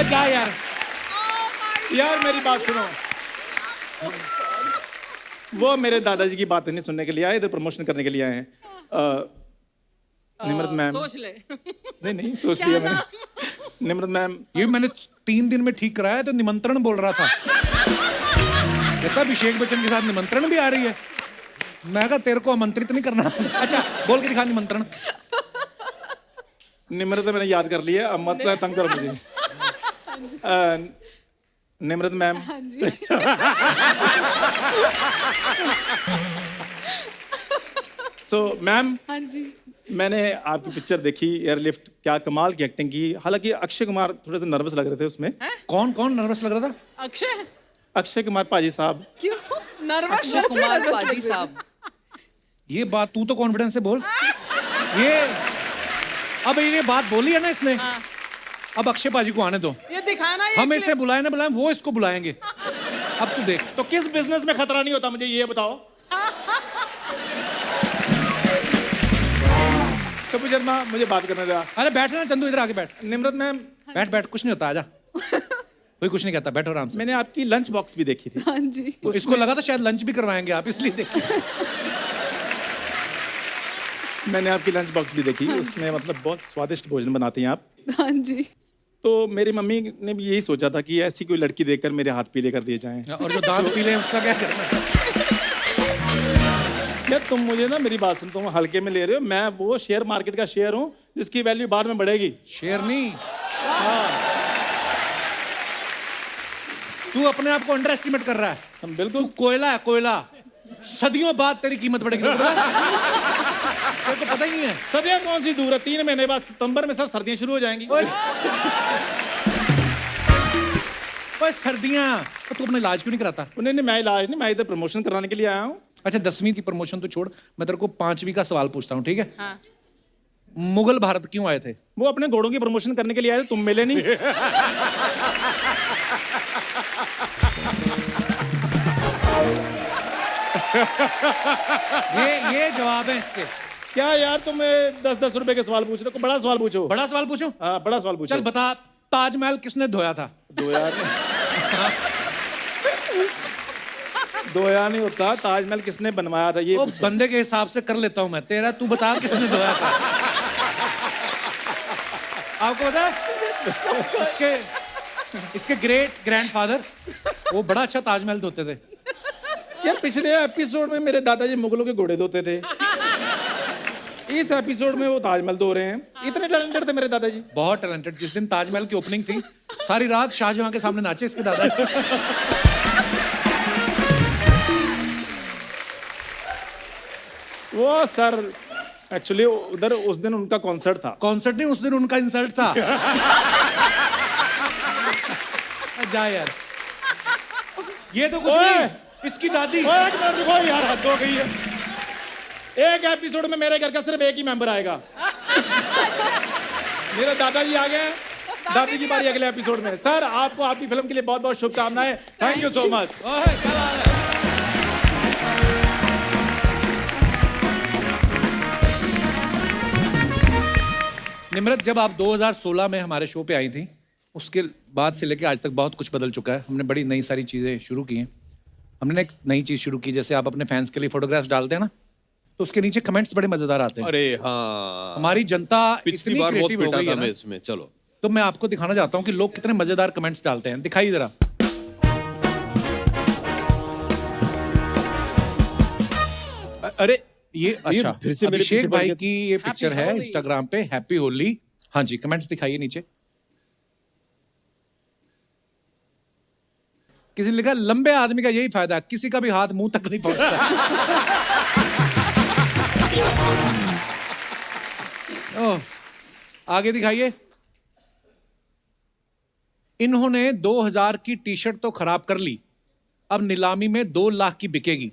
जा यार। यार मेरी बात सुनो, वो मेरे दादाजी की बातें नहीं सुनने के लिए आए, इधर प्रमोशन करने के लिए आए हैं। निम्रत मैम, सोच ले। नहीं सोच लिया मैंने। निम्रत मैम, ये मैंने 3 दिन में ठीक कराया, तो निमंत्रण बोल रहा था, कहता अभिषेक बच्चन के साथ निमंत्रण भी आ रही है। मैं कहा तेरे को आमंत्रित नहीं करना। अच्छा बोल के दिखा निमंत्रण। निम्रत मैंने याद कर लिया, अब मत तंग करो मुझे। निम्रत मैम, सो मैम, हाँ जी। मैंने आपकी पिक्चर देखी एयरलिफ्ट, क्या कमाल की एक्टिंग की। हालांकि अक्षय कुमार थोड़े से नर्वस लग रहे थे उसमें। कौन कौन नर्वस लग रहा था? अक्षय अक्षय कुमार पाजी साहब। क्यों? नर्वस अक्षय कुमार पाजी साहब। ये बात तू तो कॉन्फिडेंस से बोल। ये अब ये बात बोली है ना इसने, अब अक्षय पाजी को आने दो। ये दिखाना ये हम इसे बुलाए ना बुलाए, वो इसको बुलाएंगे। अब तू देख। तो किस बिजनेस में खतरा नहीं होता, मुझे ये बताओ। कपिल शर्मा, मुझे बात करने दो। अरे बैठ ना चंदू, इधर आके बैठ। निम्रत मैम, बैठ बैठ, कुछ नहीं होता, आजा। कोई कुछ नहीं कहता, बैठो आराम से। मैंने आपकी लंच बॉक्स भी देखी थी। हाँ जी। इसको लगा था शायद लंच भी करवाएंगे आप, इसलिए देखिए। मैंने आपकी लंच बॉक्स भी देखी, उसमें मतलब बहुत स्वादिष्ट भोजन बनाती हैं आप। हाँ जी। तो मेरी मम्मी ने भी यही सोचा था कि ऐसी कोई लड़की देखकर मेरे हाथ पीले कर दिए जाएं। और जो दांत पीले हैं उसका क्या करना है? क्या तुम मुझे ना, मेरी बात सुन, तुम हल्के में ले रहे हो। मैं वो शेयर मार्केट का शेयर हूँ जिसकी वैल्यू बाद में बढ़ेगी। शेर नहीं। तू अपने आप को अंडर एस्टिमेट कर रहा है। हम तू बिल्कुल। कोयला है, कोयला। सदियों बाद तेरी कीमत बढ़ेगी। तेरे को पता ही नहीं है। सदियां कौन सी दूर है, 3 महीने बाद सितंबर में सर सर्दियां शुरू हो जाएंगी। ओए सर्दियां, तो तू अपना इलाज क्यों नहीं कराता? उन्हें नहीं, मैं इलाज नहीं, मैं इधर प्रमोशन कराने के लिए आया हूँ। अच्छा 10वीं की प्रमोशन तो छोड़, मैं तेरे को 5वीं का सवाल पूछता हूँ, ठीक है? हाँ। मुगल भारत क्यों आए थे? वो अपने घोड़ों की प्रमोशन करने के लिए आए थे, तुम मिले नहीं। ये जवाब है इसके। क्या यार, तुम 10-10 रुपए के सवाल पूछ रहे हो, कोई बड़ा सवाल पूछो। बड़ा सवाल पूछूं? हाँ, बड़ा सवाल पूछो। चल बता, ताजमहल किसने धोया था? धोया नहीं होता, ताजमहल किसने बनवाया था ये वो पूछो। बंदे के हिसाब से कर लेता हूं मैं, तेरा तू बता किसने धोया था? आपको पता है इसके ग्रेट ग्रैंडफादर वो बड़ा अच्छा ताजमहल धोते थे। यार पिछले एपिसोड में मेरे दादाजी मुगलों के घोड़े धोते थे, इस एपिसोड में वो ताजमहल धो रहे हैं। इतने टैलेंटेड थे मेरे दादाजी। बहुत टैलेंटेड। जिस दिन ताजमहल की ओपनिंग थी, सारी रात शाहजहां के सामने नाचे इसके दादा। वो सर एक्चुअली उधर उस दिन उनका कॉन्सर्ट था। कॉन्सर्ट नहीं, उस दिन उनका इंसल्ट था। जा यार, ये तो कुछ ओए! नहीं, इसकी दादी। ओए, एक मिनट रुको यार, हद हो गई है। एक एपिसोड में मेरे घर का सिर्फ एक ही मेंबर आएगा। मेरे दादाजी आ गए, दादी की बारी अगले एपिसोड में। सर आपको आपकी फिल्म के लिए बहुत बहुत शुभकामनाएं। Thank you so much. ओए, क्या बात है? निम्रत, जब आप 2016 में हमारे शो पे आई थी, उसके बाद से लेके आज तक बहुत कुछ बदल चुका है। हमने बड़ी नई सारी चीज़ें शुरू की हैं। हमने एक नई चीज़ शुरू की, जैसे आप अपने फैंस के लिए फोटोग्राफ्स डालते हैं ना, तो उसके नीचे कमेंट्स बड़े मजेदार आते हैं। अरे हाँ, हमारी जनता पिछली इतनी बार बहुत क्रिएटिव हो पिटा गई था है मैं ना, इसमें। चलो तो मैं आपको दिखाना चाहता हूँ कि लोग कितने मजेदार कमेंट्स डालते हैं। दिखाइए जरा। अरे ये अच्छा, फिर से मेरे अभिषेक पीछे भाई पड़ की ये पिक्चर है होली। इंस्टाग्राम पे, हैप्पी होली। हाँ जी, कमेंट्स दिखाइए नीचे। किसी ने लिखा, लंबे आदमी का यही फायदा, किसी का भी हाथ मुंह तक नहीं पहुंचता। ओह, आगे दिखाइए। इन्होंने 2000 की टी शर्ट तो खराब कर ली, अब नीलामी में 2 लाख की बिकेगी।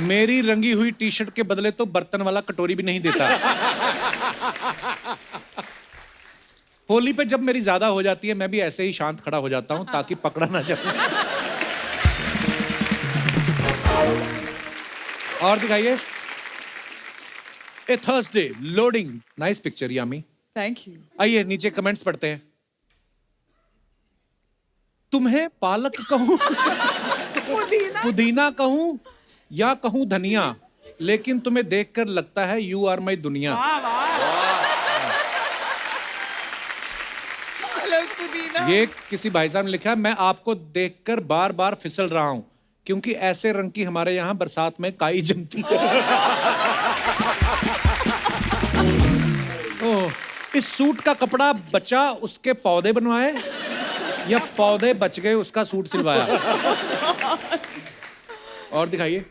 मेरी रंगी हुई टी शर्ट के बदले तो बर्तन वाला कटोरी भी नहीं देता। होली पे जब मेरी ज्यादा हो जाती है, मैं भी ऐसे ही शांत खड़ा हो जाता हूं ताकि पकड़ा ना जाए। और दिखाइए। A Thursday loading, nice picture Yami. Thank you. आइए नीचे कमेंट्स पढ़ते हैं। तुम्हें पालक कहूं, पुदीना कहूं या कहूं धनिया, लेकिन तुम्हें देखकर लगता है यू आर माई दुनिया। ये किसी भाई साहब ने लिखा, मैं आपको देखकर बार बार फिसल रहा हूं क्योंकि ऐसे रंग की हमारे यहां बरसात में काई जमती है। ओह, इस सूट का कपड़ा बचा उसके पौधे बनवाए या पौधे बच गए उसका सूट सिलवाया। और दिखाइए।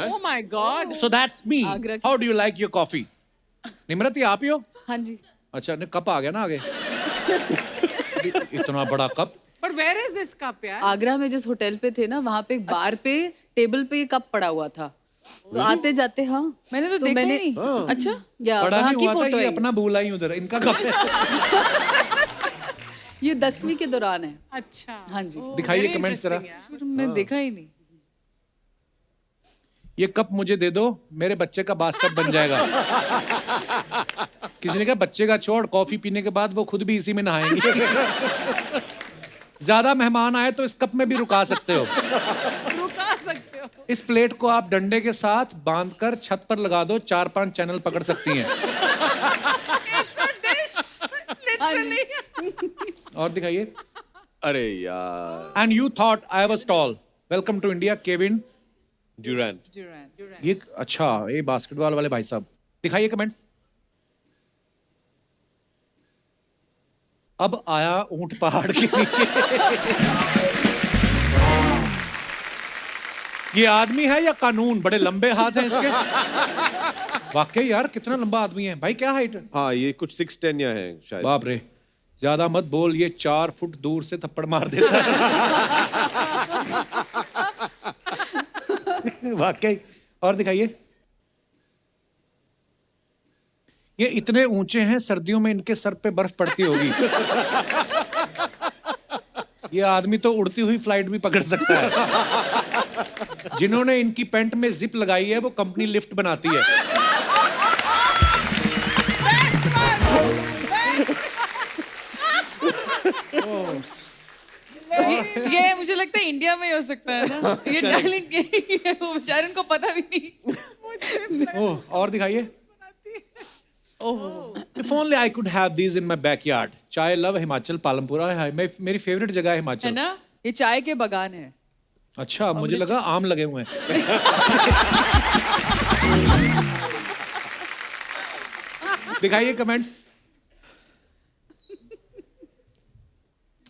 Oh my God. So that's me. Agra की- How do you like your coffee? Nimrat ये आप ही हो? हाँ जी। अच्छा ने कप आ गया ना आगे। इतना बड़ा cup. But where is this cup, यार? आगरा में जिस होटल पे थे ना, वहाँ पे एक बार पे टेबल पे ये कप पड़ा हुआ था। तो आते जाते हाँ मैंने तो देखा ही नहीं। अच्छा या बड़ा वहाँ नहीं की हुआ था, फोटो ये है। अपना भूला ही उधर इनका कप है। ये 10वीं के दौरान है। अच्छा। हाँ जी। दिखाइए Very कमेंट्स जरा। interesting, यार. मैं देखा ही नहीं। ये कप मुझे दे दो, मेरे बच्चे का बाथटब बन जाएगा। किसी ने कहा बच्चे का छोड़, कॉफी पीने के बाद वो खुद भी इसी में नहाएंगे। ज्यादा मेहमान आए तो इस कप में भी रुका सकते हो। रुका सकते हो। इस प्लेट को आप डंडे के साथ बांधकर छत पर लगा दो, 4-5 चैनल पकड़ सकती हैं। It's a dish. Literally. और दिखाइए। अरे यार and you thought I was tall. Welcome to India Kevin. Durant. ये अच्छा, ये बास्केटबॉल वाले भाई साहब। दिखाइए कमेंट्स। अब आया ऊंट पहाड़ के नीचे। ये आदमी है या कानून? बड़े लंबे हाथ हैं इसके। वाकई यार कितना लंबा आदमी है भाई, क्या हाइट? हाँ ये कुछ 6'10" या है शायद। बाप रे, ज्यादा मत बोल, ये 4 फुट दूर से थप्पड़ मार देता है। वाकई। और दिखाइए। ये इतने ऊंचे हैं, सर्दियों में इनके सर पे बर्फ पड़ती होगी। ये आदमी तो उड़ती हुई फ्लाइट भी पकड़ सकता है। जिन्होंने इनकी पैंट में जिप लगाई है वो कंपनी लिफ्ट बनाती है। ये मुझे लगता है इंडिया में ही हो सकता है ना। ये टैलेंट यही है, वो बेचारे उनको पता भी नहीं। ओह, और दिखाइए। If only I could have these in my backyard. चाय लव हिमाचल पालमपुर। हाय, मेरी फेवरेट जगह है है हिमाचल। ना? ये चाय के बागान है। अच्छा, मुझे लगा आम लगे हुए हैं। दिखाइए कमेंट्स।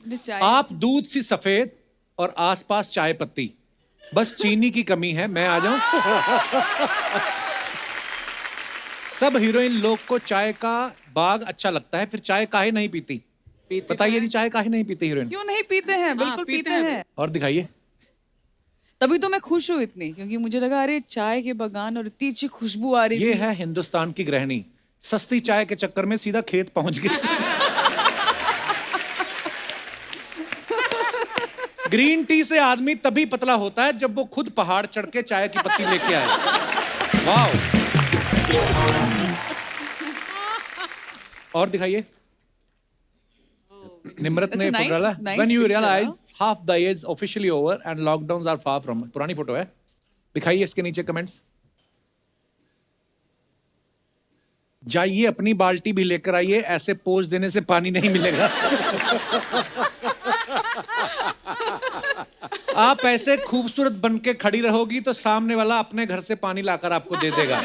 ये चाय आप दूध सी सफेद और आसपास चाय पत्ती, बस चीनी की कमी है, मैं आ जाऊं? सब हीरोइन लोग को चाय का बाग अच्छा लगता है, फिर चाय काहे नहीं पीती? बताइए जी, चाय काहे नहीं पीती हीरोइन? क्यों नहीं पीते हैं? बिल्कुल पीते पीते हैं। हैं। और दिखाइए। तभी तो मैं खुश हूँ इतनी, क्योंकि मुझे लगा अरे चाय के बागान और इतनी अच्छी खुशबू आ रही ये थी। है हिंदुस्तान की गृहिणी, सस्ती चाय के चक्कर में सीधा खेत पहुंच गई। ग्रीन टी से आदमी तभी पतला होता है जब वो खुद पहाड़ चढ़ के चाय की पत्ती लेके आए। वाह। और दिखाइए। निम्रत ने That's a nice- डाला, nice when you picture, realize half the age officially over and lockdowns are far from। पुरानी फोटो है। दिखाइए इसके नीचे कमेंट्स। जाइए अपनी बाल्टी भी लेकर आइए, ऐसे पोज देने से पानी नहीं मिलेगा। आप ऐसे खूबसूरत बन के खड़ी रहोगी तो सामने वाला अपने घर से पानी लाकर आपको दे देगा।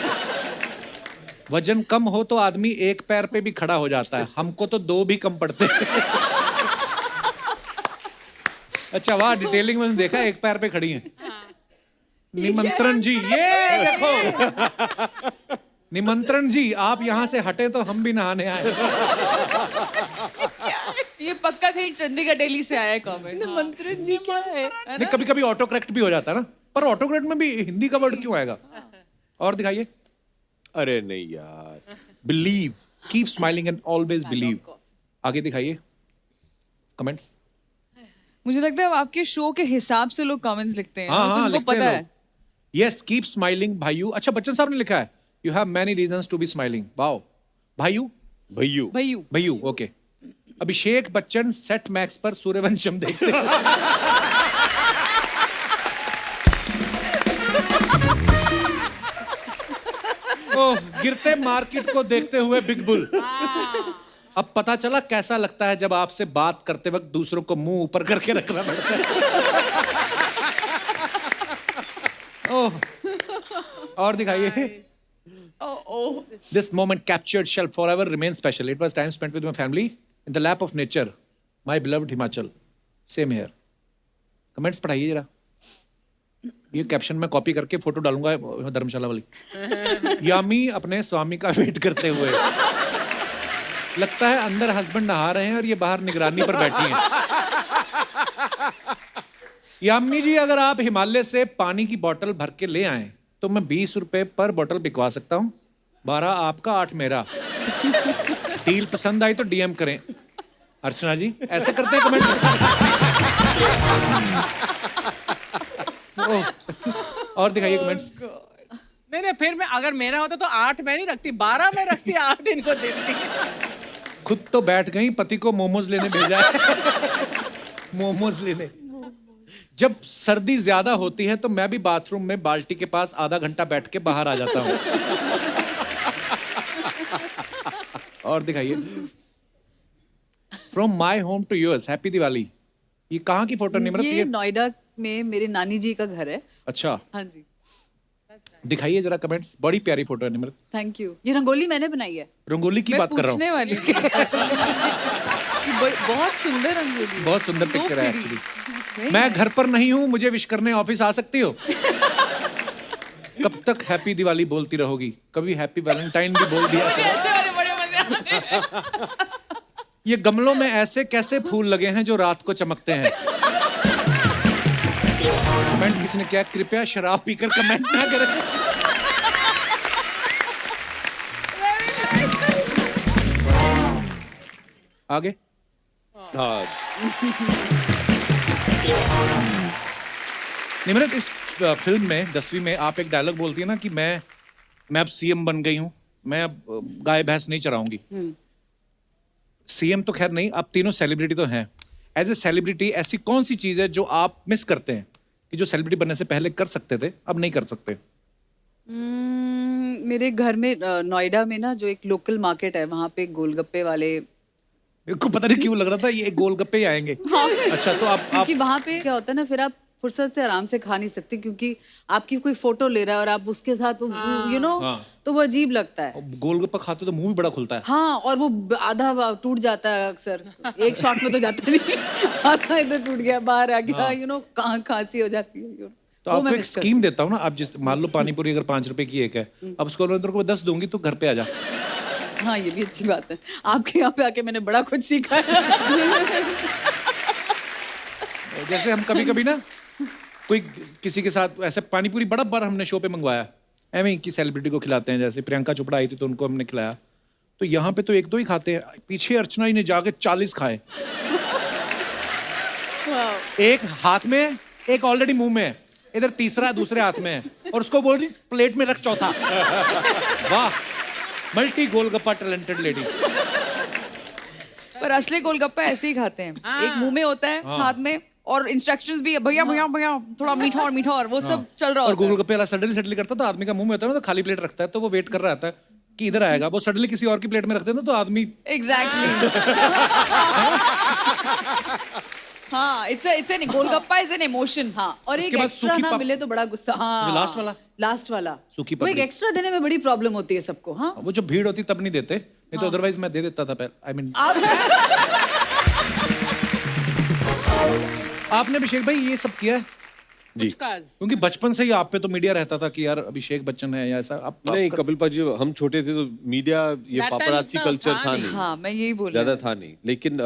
वजन कम हो तो आदमी एक पैर पे भी खड़ा हो जाता है, हमको तो 2 भी कम पड़ते हैं। अच्छा वाह, डिटेलिंग में देखा, एक पैर पे खड़ी हैं। निमंत्रण जी, ये देखो। निमंत्रण जी, आप यहाँ से हटे तो हम भी नहाने आए। ये पक्का कहीं चंडीगढ़ दिल्ली से आया है कमेंट। मंत्रन जी क्या है? नहीं, कभी कभी ऑटो करेक्ट भी हो जाता है ना, पर ऑटो करेक्ट में भी हिंदी का वर्ड क्यों आएगा? और दिखाइए। अरे नहीं यार। Believe, keep smiling and always believe. आगे दिखाइए कमेंट्स। मुझे लगता है आपके शो के हिसाब से लोग कमेंट्स लिखते हैं। हाँ तो हाँ, उनको लिखते पता हैं है। लोग। Yes, keep smiling Bhaiyu. अच्छा, बच्चन साहब ने लिखा है, you have many reasons to be smiling. Wow. Bhaiyu, Bhaiyu. Bhaiyu. Bhaiyu, okay. Abhishek Bachchan Set Max पर सूर्यवंशम देखते हैं। ओह, गिरते मार्केट को देखते हुए बिग बुल। अब पता चला कैसा लगता है जब आपसे बात करते वक्त दूसरों को मुंह ऊपर करके रखना पड़ता है। ओह, और दिखाइए। This moment captured shall forever remain special. It was time spent with my family in the lap of nature. My beloved Himachal. Same here. Comments पढ़ाइए जरा। ये कैप्शन मैं कॉपी करके फोटो डालूंगा धर्मशाला वाली। यामी अपने स्वामी का वेट करते हुए, लगता है अंदर हस्बैंड नहा रहे हैं और ये बाहर निगरानी पर बैठी हैं। यामी जी, अगर आप हिमालय से पानी की बोतल भर के ले आए तो मैं 20 रुपए पर बोतल बिकवा सकता हूँ। 12 आपका, 8 मेरा। डील पसंद आई तो डीएम करें। अर्चना जी ऐसे करते हैं कमेंट। और दिखाइए कमेंट्स। नहीं, फिर मैं अगर मेरा होता तो 8 मैं नहीं रखती, 12 मैं रखती, 8 इनको देती। खुद तो बैठ गई, पति को मोमोज लेने भेजा है। मोमोज लेने। जब सर्दी ज्यादा होती है तो मैं भी बाथरूम में बाल्टी के पास आधा घंटा बैठ के बाहर आ जाता हूँ। और दिखाइए। From my home to yours, happy Diwali. ये कहाँ की फोटो निमरत? ये नोएडा में मेरे नानी जी का घर है। अच्छा, हाँ जी, दिखाइए जरा कमेंट्स। बड़ी प्यारी फोटो है निमरत। Thank you. ये रंगोली मैंने बनाई है। रंगोली की मैं बात कर रहा पूछने हूँ। वाली थी। कि बहुत सुंदर रंगोली है। बहुत सुंदर So पिक्चर है pretty. एक्चुअली। मैं घर पर नहीं हूँ, मुझे विश करने ऑफिस आ सकती हो? कब तक हैप्पी दिवाली बोलती रहोगी? कभी हैप्पी वैलेंटाइन भी बोल दिया मुझे करो। ऐसे वाले बड़े मजे आते हैं। ये गमलों में ऐसे कैसे फूल लगे हैं जो रात को चमकते हैं? कमेंट किसी ने किया, कृपया शराब पीकर कमेंट ना करें। आगे। हाँ, निमरत, इस फिल्म में 10वीं में आप एक डायलॉग बोलती है ना कि मैं अब सीएम बन गई हूं, मैं अब गाय भैंस नहीं चराऊंगी। सीएम तो खैर नहीं, आप तीनों सेलिब्रिटी तो हैं। एज ए सेलिब्रिटी ऐसी कौन सी चीज है जो आप मिस करते हैं कि जो सेलिब्रिटी बनने से पहले कर सकते थे, अब नहीं कर सकते? मेरे घर में नोएडा में ना जो एक लोकल मार्केट है, वहाँ पे गोलगप्पे वाले। मेरे को पता नहीं क्यों लग रहा था ये गोलगप्पे ही आएंगे। अच्छा, तो आप क्योंकि वहाँ पे क्या होता है ना, फिर आप फुर्सत से आराम से खा नहीं सकते, क्योंकि आपकी कोई फोटो ले रहा है और आप उसके साथ तो वो अजीब लगता है। गोलगप्पा खाते तो मुंह भी बड़ा खुलता है। हाँ, और वो आधा टूट जाता है अक्सर। एक शॉट में तो जाता नहीं, आधा इधर टूट गया, बाहर आ गया, कहाँ खांसी हो जाती है। तो आपको एक स्कीम देता हूँ ना, आप जिस मान लो पानी पूरी अगर 5 रुपए की एक है, अब उसको मैं तेरे को 10 दूंगी तो घर पे आ जा। हाँ, ये भी अच्छी बात है। आपके यहाँ पे आके मैंने बड़ा कुछ सीखा है। जैसे हम कभी कभी ना कोई किसी के साथ ऐसे पानी पूरी बड़ा बार हमने शो पे मंगवाया, एवं की सेलिब्रिटी को खिलाते हैं। जैसे प्रियंका चोपड़ा आई थी तो उनको हमने खिलाया, तो यहाँ पे तो 1-2 ही खाते हैं। पीछे अर्चना जी ने जाके 40 खाए। एक हाथ में है, एक ऑलरेडी मुंह में है, इधर तीसरा दूसरे हाथ में है, और उसको बोल रही प्लेट में रख चौथा। वाह, मल्टी गोलगप्पा टैलेंटेड लेडी। पर असली गोलगप्पा ऐसे ही खाते हैं। एक मुंह में होता है, हाथ में, और इंस्ट्रक्शंस भी भैया भैया भैया थोड़ा मीठा और वो सब चल रहा और होता है। गोलगप्पे वाला सडनली करता तो आदमी का मुंह में होता है ना, तो खाली प्लेट रखता है, तो वो वेट कर रहा था कि इधर आएगा। वो सडनली किसी और की प्लेट में रखते हैं ना, तो आदमी एग्जैक्टली। हाँ, it's an golgappa is an emotion. हाँ, और एक उसके बाद एक्स्ट्रा सूखी ना पप- मिले तो बड़ा गुस्सा। हाँ, जो लास्ट वाला? सूखी वो एक पपड़ी। एक्स्ट्रा देने में बड़ी प्रॉब्लम होती है सबको। हाँ, वो जो भीड़ होती तब नहीं देते, नहीं तो अदरवाइज मैं दे देता था पहले। आई मीन आप आपने अभिषेक भाई ये सब किया है? जी। क्योंकि बचपन से ही आप पे तो मीडिया रहता था कि यार अभिषेक बच्चन है या ऐसा। आप नहीं, कपिल पाजी हम छोटे थे तो मीडिया ये That time पापराची इतना कल्चर था था नहीं। नहीं, हाँ, मैं यही बोल ज्यादा था नहीं। लेकिन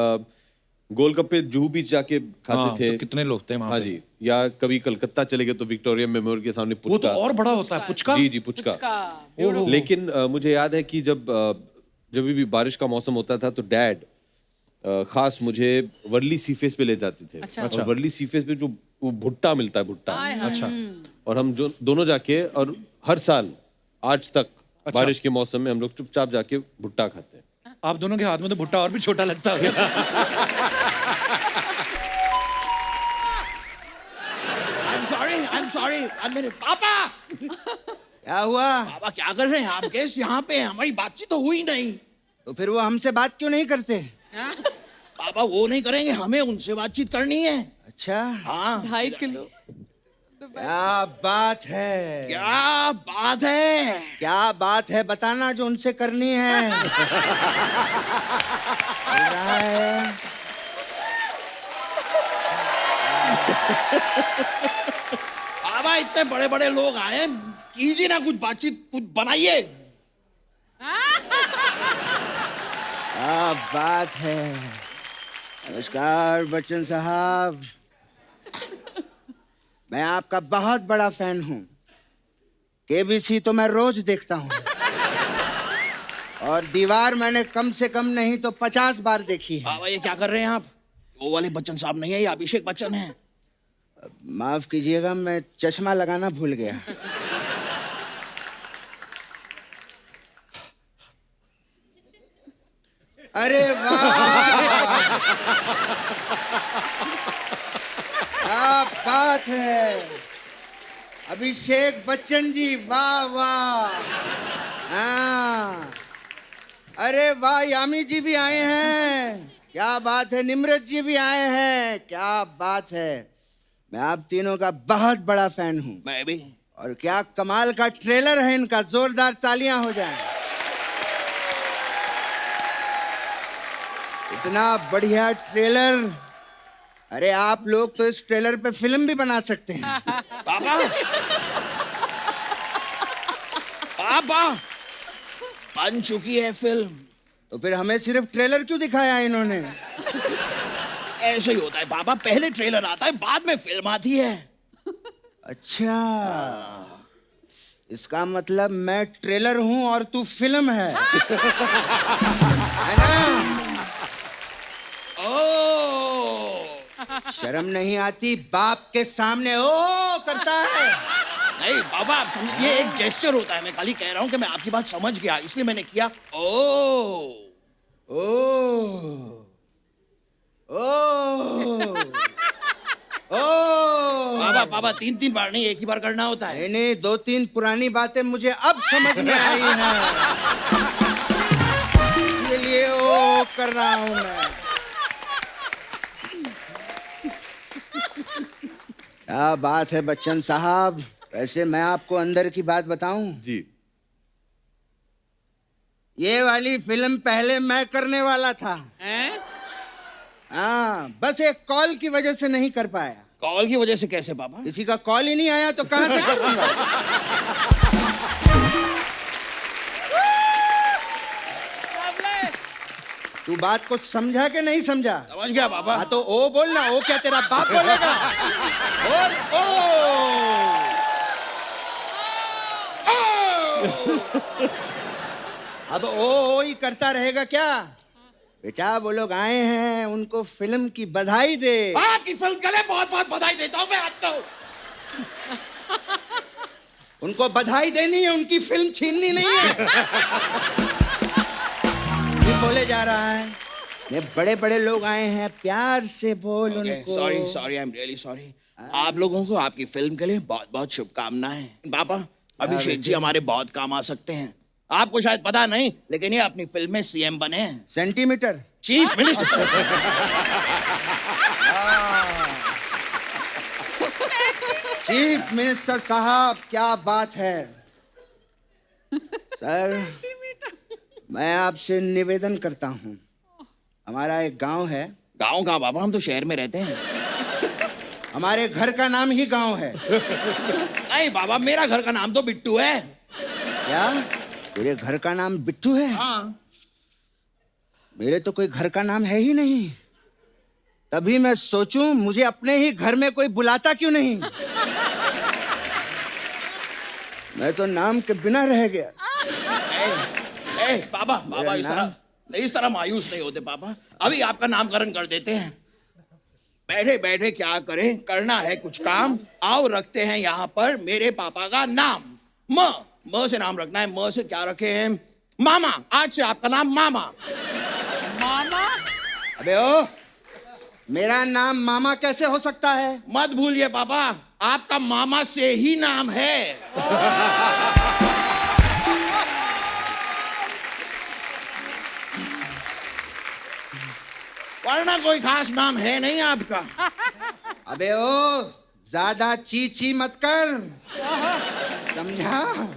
गोलगप्पे जूहू बीच जाके खाते हाँ, थे। तो कितने लोग थे वहाँ हाँ पे? जी, या कभी कलकत्ता चले गए तो विक्टोरिया मेमोरियल के सामने वो तो पुचका। और बड़ा होता है, पुचका। जी जी, पुचका। लेकिन मुझे याद है कि जब भी बारिश का मौसम होता था तो डैड खास मुझे वर्ली सीफेस पे ले जाते थे। और वर्ली सीफेस पे जो वो भुट्टा मिलता है, भुट्टा। अच्छा। और हम जो दोनों जाके, और हर साल आज तक बारिश के मौसम में हम लोग चुपचाप जाके भुट्टा खाते हैं। आप दोनों के हाथ में तो भुट्टा और भी छोटा लगता है। I'm sorry, मेरे पापा। क्या हुआ? पापा क्या कर रहे हैं आप? गेस्ट यहाँ पे हैं, हमारी बातचीत तो हुई नहीं। तो फिर वो हमसे बात क्यों नहीं करते? पापा वो नहीं करेंगे, हमें उनसे बातचीत करनी है। अच्छा, हाँ, 2.5 किलो। क्या बात है? क्या बात है? क्या बात है बताना जो उनसे करनी है। चल रहा है। पापा बाबा इतने बड़े बड़े लोग आए हैं, कीजिए ना कुछ बातचीत, कुछ बनाइए। क्या बात है। नमस्कार बच्चन साहब, मैं आपका बहुत बड़ा फैन हूँ। केबीसी तो मैं रोज देखता हूँ और दीवार मैंने कम से कम नहीं तो 50 बार देखी है। बाबा ये क्या कर रहे हैं आप? वो वाले बच्चन साहब नहीं है, ये अभिषेक बच्चन है। माफ कीजिएगा, मैं चश्मा लगाना भूल गया। अरे वाह, क्या बात है अभिषेक बच्चन जी, वाह वाह। हाँ, अरे वाह, यामी जी भी आए हैं, क्या बात है। निम्रत जी भी आए हैं, क्या बात है। मैं आप तीनों का बहुत बड़ा फैन हूँ। मैं भी। और क्या कमाल का ट्रेलर है इनका, जोरदार तालियां हो जाएं। इतना बढ़िया ट्रेलर, अरे आप लोग तो इस ट्रेलर पे फिल्म भी बना सकते हैं। पापा पापा बन चुकी है फिल्म। तो फिर हमें सिर्फ ट्रेलर क्यों दिखाया इन्होंने? ऐसे ही होता है पापा, पहले ट्रेलर आता है बाद में फिल्म आती है। अच्छा, इसका मतलब मैं ट्रेलर हूं और तू फिल्म है ना? ओ शर्म नहीं आती बाप के सामने ओ करता है? नहीं बाबा, आप समझ, ये एक जेस्चर होता है। मैं खाली कह रहा हूँ कि मैं आपकी बात समझ गया, इसलिए मैंने किया ओ। ओ बाबा पापा 3-3 बार नहीं, एक ही बार करना होता है। नहीं, 2-3 पुरानी बातें मुझे अब समझ में आई हैं, इसलिए ओ कर रहा हूं मैं। क्या बात है बच्चन साहब। वैसे मैं आपको अंदर की बात बताऊं, जी। ये वाली फिल्म पहले मैं करने वाला था। हाँ, बस एक कॉल की वजह से नहीं कर पाया। कॉल की वजह से कैसे पापा? किसी का कॉल ही नहीं आया तो कहां से करूंगा? तू बात को समझा कि नहीं समझा? समझ गया पापा। हाँ तो ओ बोलना। ओ क्या तेरा बाप बोलेगा? बोल ओ। अब ओ ही करता रहेगा क्या? बेटा वो लोग आए हैं, उनको फिल्म की बधाई दे। आपकी फिल्म के लिए बहुत बहुत बधाई देता हूँ मैं आपको। उनको बधाई देनी है, उनकी फिल्म छीननी नहीं है। ये बोले जा रहा है, ये बड़े बड़े लोग आए हैं, प्यार से बोल उनको। Sorry I am really sorry. आप लोगों को आपकी फिल्म के लिए बहुत बहुत शुभकामनाएं। पापा अभिषेक जी हमारे बहुत काम आ सकते हैं। आपको शायद पता नहीं, लेकिन ये अपनी फिल्म में सीएम बने हैं। Centimetre chief minister. Chief minister साहब, क्या बात है। सर मैं आपसे निवेदन करता हूँ, हमारा एक गांव है। गाँव कहाँ बाबा, हम तो शहर में रहते हैं। हमारे घर का नाम ही गांव है। नहीं बाबा, मेरा घर का नाम तो बिट्टू है। क्या तेरे घर का नाम बिट्टू है? हाँ। मेरे तो कोई घर का नाम है ही नहीं। तभी मैं सोचूं मुझे अपने ही घर में कोई बुलाता क्यों नहीं। मैं तो नाम के बिना रह गया। बाबा इस तरह मायूस नहीं होते पापा। अभी आपका नामकरण कर देते हैं। बैठे बैठे क्या करें, करना है कुछ काम। आओ रखते हैं यहाँ पर मेरे पापा का नाम। म से नाम रखना है। म से क्या रखे हैं? मामा। आज से आपका नाम मामा। मामा? अबे ओ, मेरा नाम मामा कैसे हो सकता है? मत भूलिए पापा, आपका मामा से ही नाम है। वरना कोई खास नाम है नहीं आपका। अबे ओ, ज्यादा ची मत कर, समझा?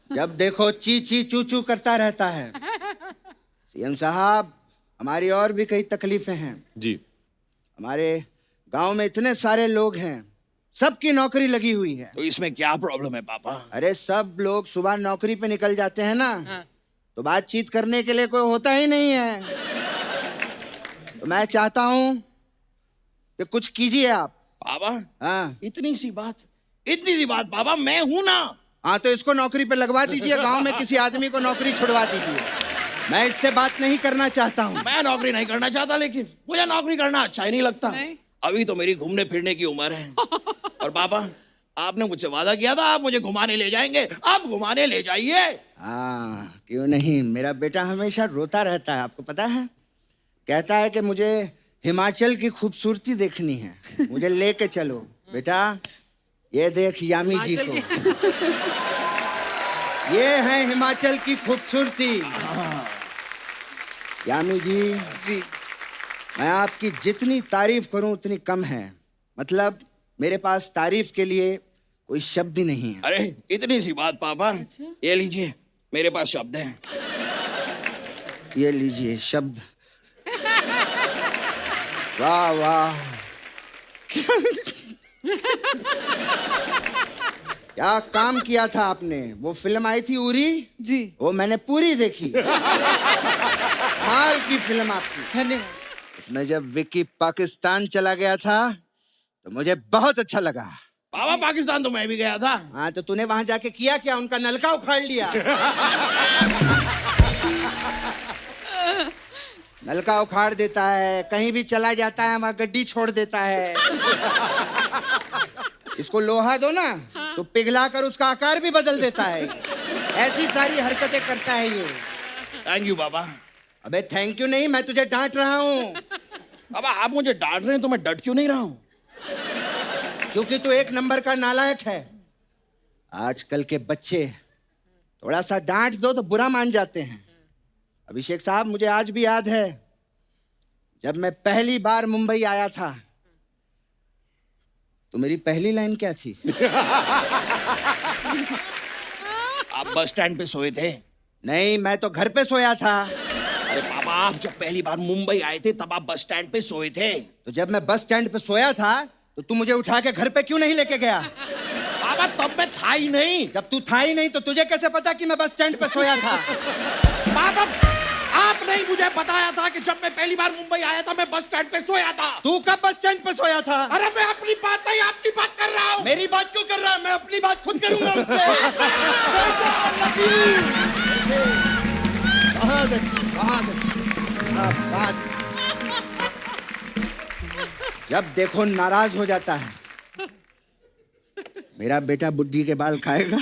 जब देखो ची चू चू करता रहता है। सीएम साहब, हमारी और भी कई तकलीफें हैं। जी। हमारे गांव में इतने सारे लोग हैं, सबकी नौकरी लगी हुई है। तो इसमें क्या प्रॉब्लम है पापा? अरे सब लोग सुबह नौकरी पे निकल जाते हैं ना, तो बातचीत करने के लिए कोई होता ही नहीं है। तो मैं चाहता हूं कि कुछ कीजिए आप। पापा हाँ इतनी सी बात पापा, मैं हूं ना। हाँ, तो इसको नौकरी पे लगवा दीजिए, गांव में किसी आदमी को नौकरी छुड़वा दीजिए। मैं इससे बात नहीं करना चाहता हूँ। मैं नौकरी नहीं करना चाहता, लेकिन मुझे नौकरी करना अच्छा ही नहीं लगता। अभी तो मेरी घूमने फिरने की उम्र है। और पापा आपने मुझसे वादा किया था आप मुझे घुमाने ले जाएंगे, आप घुमाने ले जाइए। हाँ क्यों नहीं, मेरा बेटा हमेशा रोता रहता है, आपको पता है। कहता है कि मुझे हिमाचल की खूबसूरती देखनी है, मुझे लेके चलो। बेटा ये देख यामी जी को, ये है हिमाचल की खूबसूरती। यामी जी, मैं आपकी जितनी तारीफ करूं उतनी कम है। मतलब मेरे पास तारीफ के लिए कोई शब्द ही नहीं है। अरे इतनी सी बात पापा, ये लीजिए मेरे पास शब्द हैं। ये लीजिए शब्द। वाह वाह, क्या काम किया था आपने। वो फिल्म आई थी उरी जी, वो मैंने पूरी देखी। कमाल की फिल्म आपकी। धन्यवाद। उसमें जब विक्की पाकिस्तान चला गया था तो मुझे बहुत अच्छा लगा। पापा पाकिस्तान तो मैं भी गया था। हाँ, तो तूने वहां जाके किया क्या? उनका नलका उखाड़ लिया। नलका उखाड़ देता है, कहीं भी चला जाता है वहां गड्डी छोड़ देता है। इसको लोहा दो ना तो पिघला कर उसका आकार भी बदल देता है। ऐसी सारी हरकतें करता है ये। थैंक यू पापा। अबे थैंक यू नहीं, मैं तुझे डांट रहा हूँ। पापा आप मुझे डांट रहे हैं तो मैं डट क्यों नहीं रहा हूँ? क्योंकि तू एक नंबर का नालायक है। आजकल के बच्चे थोड़ा सा डांट दो तो बुरा मान जाते हैं। अभिषेक साहब, मुझे आज भी याद है जब मैं पहली बार मुंबई आया था तो मेरी पहली लाइन क्या थी? आप बस स्टैंड पे सोए थे? नहीं, मैं तो घर पे सोया था। अरे पापा आप जब पहली बार मुंबई आए थे तब आप बस स्टैंड पे सोए थे। तो जब मैं बस स्टैंड पे सोया था तो तू मुझे उठा के घर पे क्यों नहीं लेके गया? पापा तब मैं था ही नहीं। जब तू था ही नहीं तो तुझे कैसे पता कि मैं बस स्टैंड पे सोया था? पापा आपने ही मुझे बताया था कि जब मैं पहली बार मुंबई आया था मैं बस स्टैंड पे सोया था। तू कब बस स्टैंड पे सोया था? अरे मैं अपनी बात नहीं आपकी बात कर रहा हूँ। मेरी बात क्यों कर रहा है? मैं अपनी बात खुद करूंगा उनसे। बहुत अच्छी, बहुत अच्छी बात। जब देखो नाराज हो जाता है। मेरा बेटा बुद्धि के बाल खाएगा?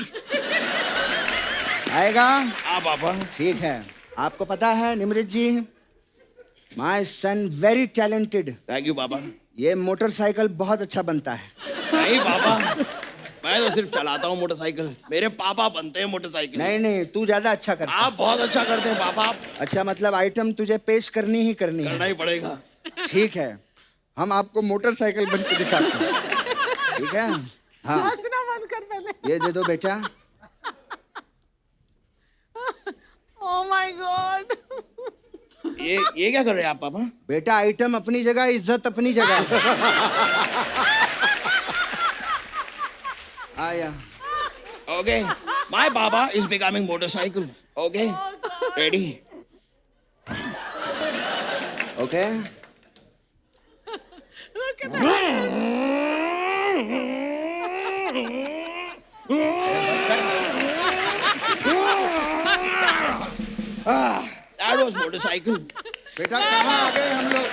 खाएगा? हाँ पापा। ठीक है। आपको पता है Nimrit ji, my son very talented. Thank you पापा। ये मोटरसाइकिल बहुत अच्छा बनता है। नहीं पापा, मैं तो सिर्फ चलाता हूँ मोटरसाइकिल। मेरे पापा बनते हैं मोटरसाइकिल। नहीं नहीं, तू ज्यादा अच्छा करता है। आप बहुत अच्छा करते हैं पापा। आप अच्छा, मतलब आइटम तुझे पेश करनी ही करनी करना है। ही पड़ेगा। ठीक है, हम आपको मोटरसाइकिल बन के दिखाते हैं। ठीक है? हाँ, बंद कर पहले। ये दे दो बेटा। Oh my God. ये क्या कर रहे हैं आप पापा? बेटा आइटम अपनी जगह, इज्जत अपनी जगह। आया। Okay, my Baba is becoming motorcycle. Okay, ready? Okay. That was motorcycle. बेटा कहाँ आ गए हम लोग?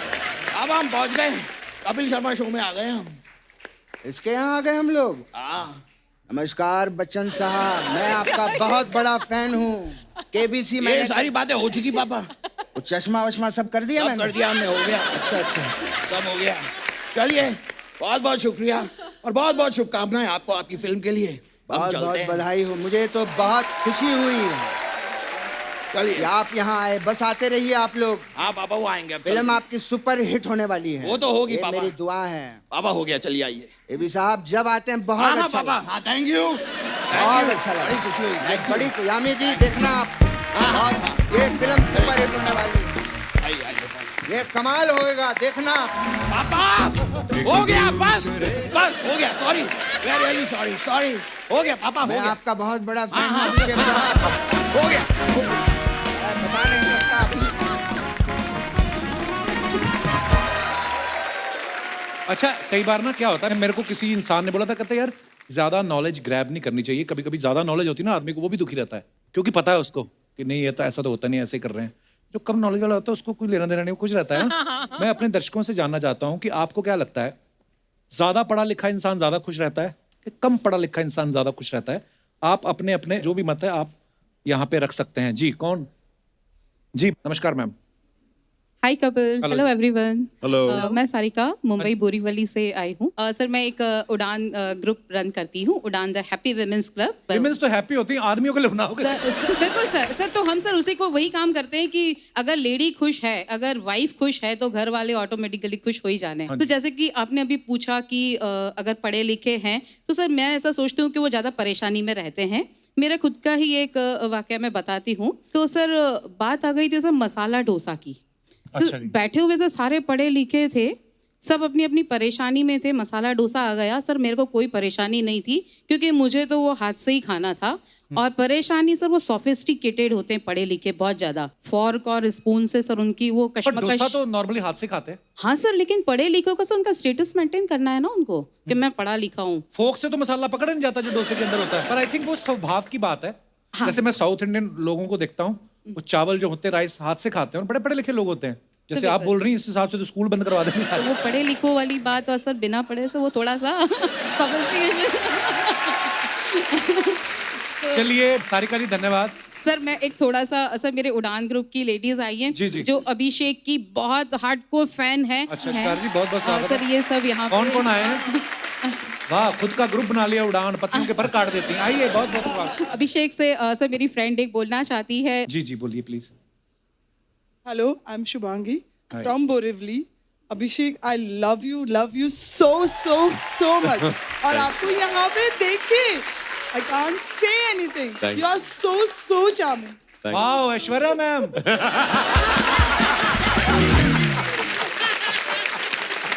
अब हम पहुंच गए कपिल शर्मा शो में आ गए हम। इसके यहाँ आ गए हम लोग। हाँ नमस्कार बच्चन साहब, मैं आपका बहुत बड़ा फैन हूँ। केबीसी ये में सारी बातें हो चुकी पापा। वो चश्मा वश्मा सब कर दिया सब मैंने? कर दिया हमने, हो गया। अच्छा अच्छा। सब हो गया। चलिए बहुत बहुत शुक्रिया और बहुत बहुत शुभकामनाएं आपको आपकी फिल्म के लिए। हम बहुत चलते बहुत हैं। बधाई हो। मुझे तो बहुत खुशी हुई कि चलिए। आप यहाँ आए। बस आते रहिए आप लोग। हाँ पापा वो आएंगे अब। फिल्म चलते हैं। आपकी सुपर हिट होने वाली है। वो तो होगी ये पापा। मेरी दुआ है। पापा हो गया, चलिए आइए। एबी साहब जब आते हैं बहुत हाँ अच्छा पापा। लगता हाँ थैंक यू। है। बहुत अच्छा बड़ी लगा। खुशी हुई। Thank you। बड़ी यामी जी देखना आप, हाँ, हाँ, बहुत ये फिल्म सुपर हिट होने वाली है। आइए आइए। ये कमाल होएगा, देखना। पापा हो गया, बस बस हो गया, सॉरी, वेरी सॉरी, सॉरी, हो गया पापा, हो मैं गया, आपका बहुत बड़ा फैन हाँ, हूँ हाँ, अभिषेक साहब। हो गया। बता नहीं सकता अभी। अच्छा, कई बार ना क्या होता है, मेरे को किसी इंसान ने बोला था, कहते यार ज्यादा नॉलेज ग्रैब नहीं करनी चाहिए, कभी कभी ज्यादा नॉलेज होती है ना आदमी को, वो भी दुखी रहता है, क्योंकि पता है उसको कि नहीं ये तो ऐसा तो होता नहीं, ऐसे कर रहे हैं। जो कम नॉलेज वाला होता है उसको कोई लेना देना नहीं, कुछ रहता है ना। मैं अपने दर्शकों से जानना चाहता हूँ कि आपको क्या लगता है, ज्यादा पढ़ा लिखा इंसान ज्यादा खुश रहता है कि कम पढ़ा लिखा इंसान ज्यादा खुश रहता है? आप अपने अपने जो भी मत है आप यहाँ पे रख सकते हैं। जी कौन? जी नमस्कार मैम। हाय कपिल, हेलो एवरीवन। हेलो। मैं सारिका मुंबई बोरीवली से आई हूँ। सर मैं एक उड़ान ग्रुप रन करती हूँ, उड़ान the happy women's club. Women's तो हैप्पी होती हैं, आदमियों के लिए ना होगा। बिल्कुल सर तो हम सर उसी को वही काम करते हैं कि अगर लेडी खुश है, अगर वाइफ खुश है तो घर वाले ऑटोमेटिकली खुश हो ही जाने हैं। तो जैसे कि आपने अभी पूछा कि अगर पढ़े लिखे हैं तो सर मैं ऐसा सोचती हूँ कि वो ज़्यादा परेशानी में रहते हैं। मेरा खुद का ही एक वाकया मैं बताती हूँ। तो सर बात आ गई थी सर मसाला डोसा की। अच्छा तो बैठे हुए से सारे पढ़े लिखे थे, सब अपनी अपनी परेशानी में थे। मसाला डोसा आ गया सर, मेरे को कोई परेशानी नहीं थी क्योंकि मुझे तो वो हाथ से ही खाना था। और परेशानी सर वो सोफिस्टिकेटेड होते हैं पढ़े लिखे बहुत ज्यादा, फॉर्क और स्पून से सर उनकी वो पर डोसा कश्मकश। तो नॉर्मली हाथ से खाते हैं। हाँ सर, लेकिन पढ़े लिखों का सर उनका स्टेटस मेंटेन करना है ना उनको कि मैं पढ़ा लिखा हूँ। फोक से तो मसाला पकड़ नहीं जाता जो डोसे के अंदर होता है, पर आई थिंक वो स्वभाव की बात है। हाँ। जैसे मैं साउथ इंडियन लोगों को देखता हूँ, वो चावल जो होते हैं राइस हाथ से खाते हैं और बड़े पढ़े लिखे लोग होते हैं। जैसे आप बोल रही हैं इस हिसाब से तो स्कूल बंद करवा देंगे तो सारे। वो पढ़े लिखों वाली बात और सर बिना पढ़े से वो थोड़ा सा चलिए सारिका जी धन्यवाद। सर मैं एक थोड़ा सा सर मेरे उड़ान ग्रुप की लेडीज आई हैं जी, जी। जो अभिषेक की बहुत हार्डकोर फैन है। अच्छा शिकार जी बहुत बहुत स्वागत सर है। ये सब यहाँ कौन पे- कौन आए हैं? वाह, खुद का ग्रुप बना लिया उड़ान, पत्नियों के पर काट देती हैं। आइए बहुत बहुत स्वागत। अभिषेक से सर मेरी फ्रेंड एक बोलना चाहती है। जी जी बोलिए please. Hello, I'm Shubhangi Hi. from Borivali. Abhishek, I love you so much. और आपको यहाँ पे देख के I can't say anything. Thank You are so charming. वाह ऐश्वर्या मैम।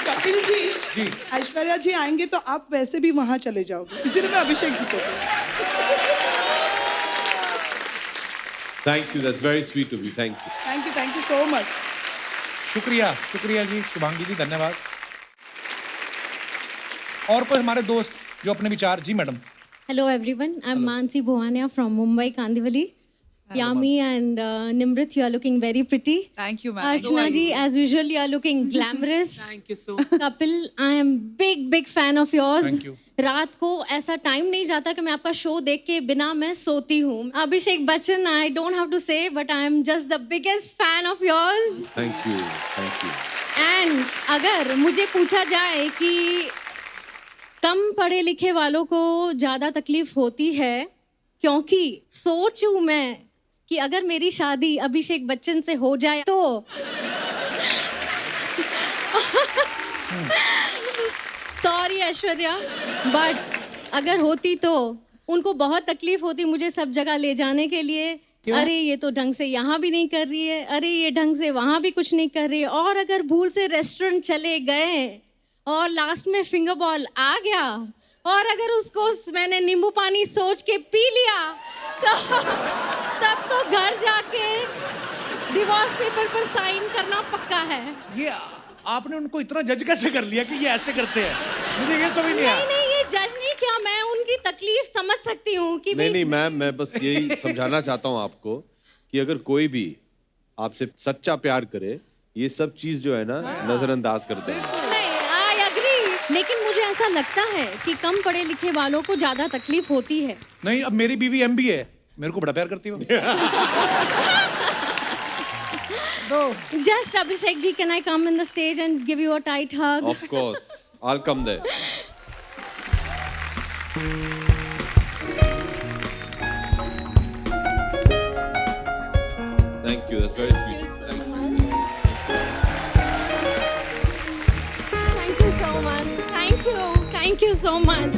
कपिल जी, जी। ऐश्वर्या जी आएंगे तो आप वैसे भी वहाँ चले जाओगे, इसीलिए मैं अभिषेक जी को कहूँ। Thank you, that's very sweet of you, thank you. Thank you so much. शुक्रिया शुक्रिया जी शुभांगी जी धन्यवाद। और कोई हमारे दोस्त जो अपने विचार। जी madam. Hello everyone, I'm Mansi Bhuwania from Mumbai, Kandivali. Yami and Nimrit, you are looking very pretty. Thank you, ma'am. Archana ji, as usual, you are looking glamorous. Thank you so Kapil, I am big fan of yours. Thank you. रात को ऐसा time नहीं जाता कि मैं आपका show देख के बिना मैं सोती हूँ। Abhishek Bachchan, I don't have to say, but I am just the biggest fan of yours. Thank you, thank you. And अगर मुझे पूछा जाए कि कम पढ़े लिखे वालों को ज़्यादा तकलीफ होती है, क्योंकि सोचूं मैं कि अगर मेरी शादी अभिषेक बच्चन से हो जाए तो सॉरी ऐश्वर्या, बट अगर होती तो उनको बहुत तकलीफ होती मुझे सब जगह ले जाने के लिए। अरे ये तो ढंग से यहाँ भी नहीं कर रही है, अरे ये ढंग से वहाँ भी कुछ नहीं कर रही है, और अगर भूल से रेस्टोरेंट चले गए और लास्ट में फिंगर बॉल आ गया और अगर उसको मैंने नींबू पानी सोच के पी लिया तो तब तो घर जाके डिवोर्स पेपर पर साइन करना पक्का है। ये आपने उनको इतना जज कैसे कर लिया कि ये ऐसे करते हैं? मुझे ये समझ नहीं आया। नहीं ये जज नहीं किया, मैं उनकी तकलीफ समझ सकती हूँ कि नहीं नहीं मैम, मैं बस यही समझाना चाहता हूँ आपको कि अगर कोई भी आपसे सच्चा प्यार करे, ये सब चीज जो है ना नजरअंदाज कर दें। आई एग्री, लेकिन मुझे ऐसा लगता है कि कम पढ़े लिखे वालों को ज्यादा तकलीफ होती है। नहीं, अब मेरी बीवी एमबी है, मेरे को बड़ा प्यार करती है। Just Abhishek ji, can I come in the stage and give you a tight hug? Of course, I'll come there. Thank you, that's very sweet. Thank you so much. Thank you. Thank you so much.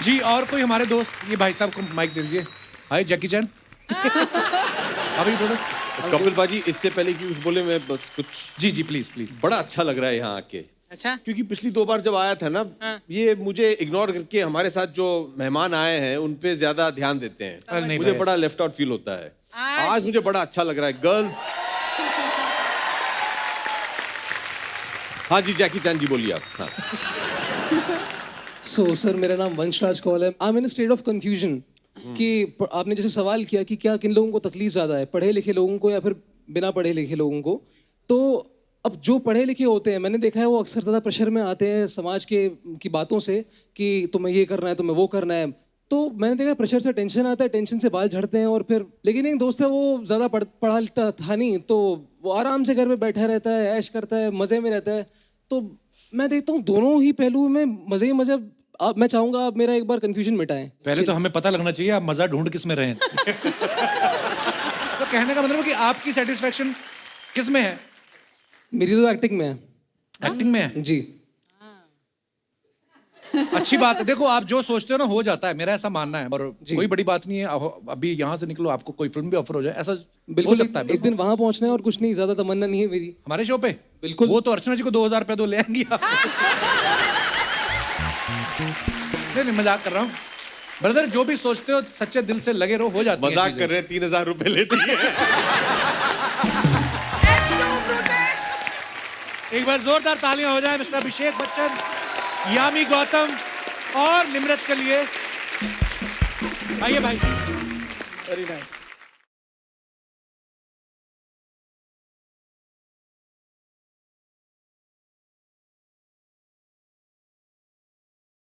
जी और कोई हमारे दोस्त, ये भाई साहब को mic दे दीजिए। हाय जैकी चैन। अभी बोलो। कपिल बाजी, इससे पहले कि कुछ बोले, मैं बस कुछ, जी जी प्लीज प्लीज। बड़ा अच्छा लग रहा है यहाँ आके, अच्छा, क्योंकि पिछली 2 बार जब आया था ना, ये मुझे इग्नोर करके हमारे साथ जो मेहमान आए हैं उन पे ज्यादा ध्यान देते हैं। अरे नहीं मुझे भाई, बड़ा लेफ्ट आउट फील होता है। आज मुझे बड़ा अच्छा लग रहा है। गर्ल्स, हाँ जी जैकी चैन जी बोलिए आप। हाँ। सो सर, मेरा नाम वंशराज कौल है। I am in state of confusion कि आपने जैसे सवाल किया कि क्या किन लोगों को तकलीफ ज़्यादा है, पढ़े लिखे लोगों को या फिर बिना पढ़े लिखे लोगों को। तो अब जो पढ़े लिखे होते हैं, मैंने देखा है वो अक्सर ज़्यादा प्रेशर में आते हैं समाज की बातों से कि तुम्हें ये करना है, तुम्हें वो करना है। तो मैंने देखा प्रेशर से टेंशन आता है, टेंशन से बाल झड़ते हैं और फिर, लेकिन एक दोस्त है वो ज़्यादा पढ़ा लिखा था नहीं, तो वो आराम से घर में बैठा रहता है, ऐश करता है, मज़े में रहता है। तो मैं देखता हूँ दोनों ही पहलू में मज़े ही मज़े। अब मैं चाहूँगा आप मेरा एक बार कंफ्यूजन मिटाएं। पहले तो हमें पता लगना चाहिए आप मजा ढूंढ किस में रहे हैं। तो कहने का मतलब है कि आपकी सेटिस्फेक्शन किस में है? मेरी तो एक्टिंग में है। एक्टिंग में है जी। अच्छी बात है। देखो आप जो सोचते हो ना हो जाता है, मेरा ऐसा मानना है। और कोई बड़ी बात नहीं है, अभी यहाँ से निकलो आपको कोई फिल्म भी ऑफर हो जाए, ऐसा बिल्कुल हो सकता है। एक दिन वहां पहुंचना है और कुछ नहीं, ज्यादा तमन्ना नहीं है मेरी। हमारे शो पे बिल्कुल। वो तो अर्चना जी को 2000 रुपया दो ले आएंगी आप। नहीं मजाक कर रहा हूँ ब्रदर, जो भी सोचते हो सच्चे दिल से लगे रहो, हो जाती है। मजाक कर रहे हैं, 3000 रुपए लेती है। एक बार जोरदार तालियां हो जाए मिस्टर अभिषेक बच्चन, यामी गौतम और निम्रत के लिए। आइए भाई। Very nice.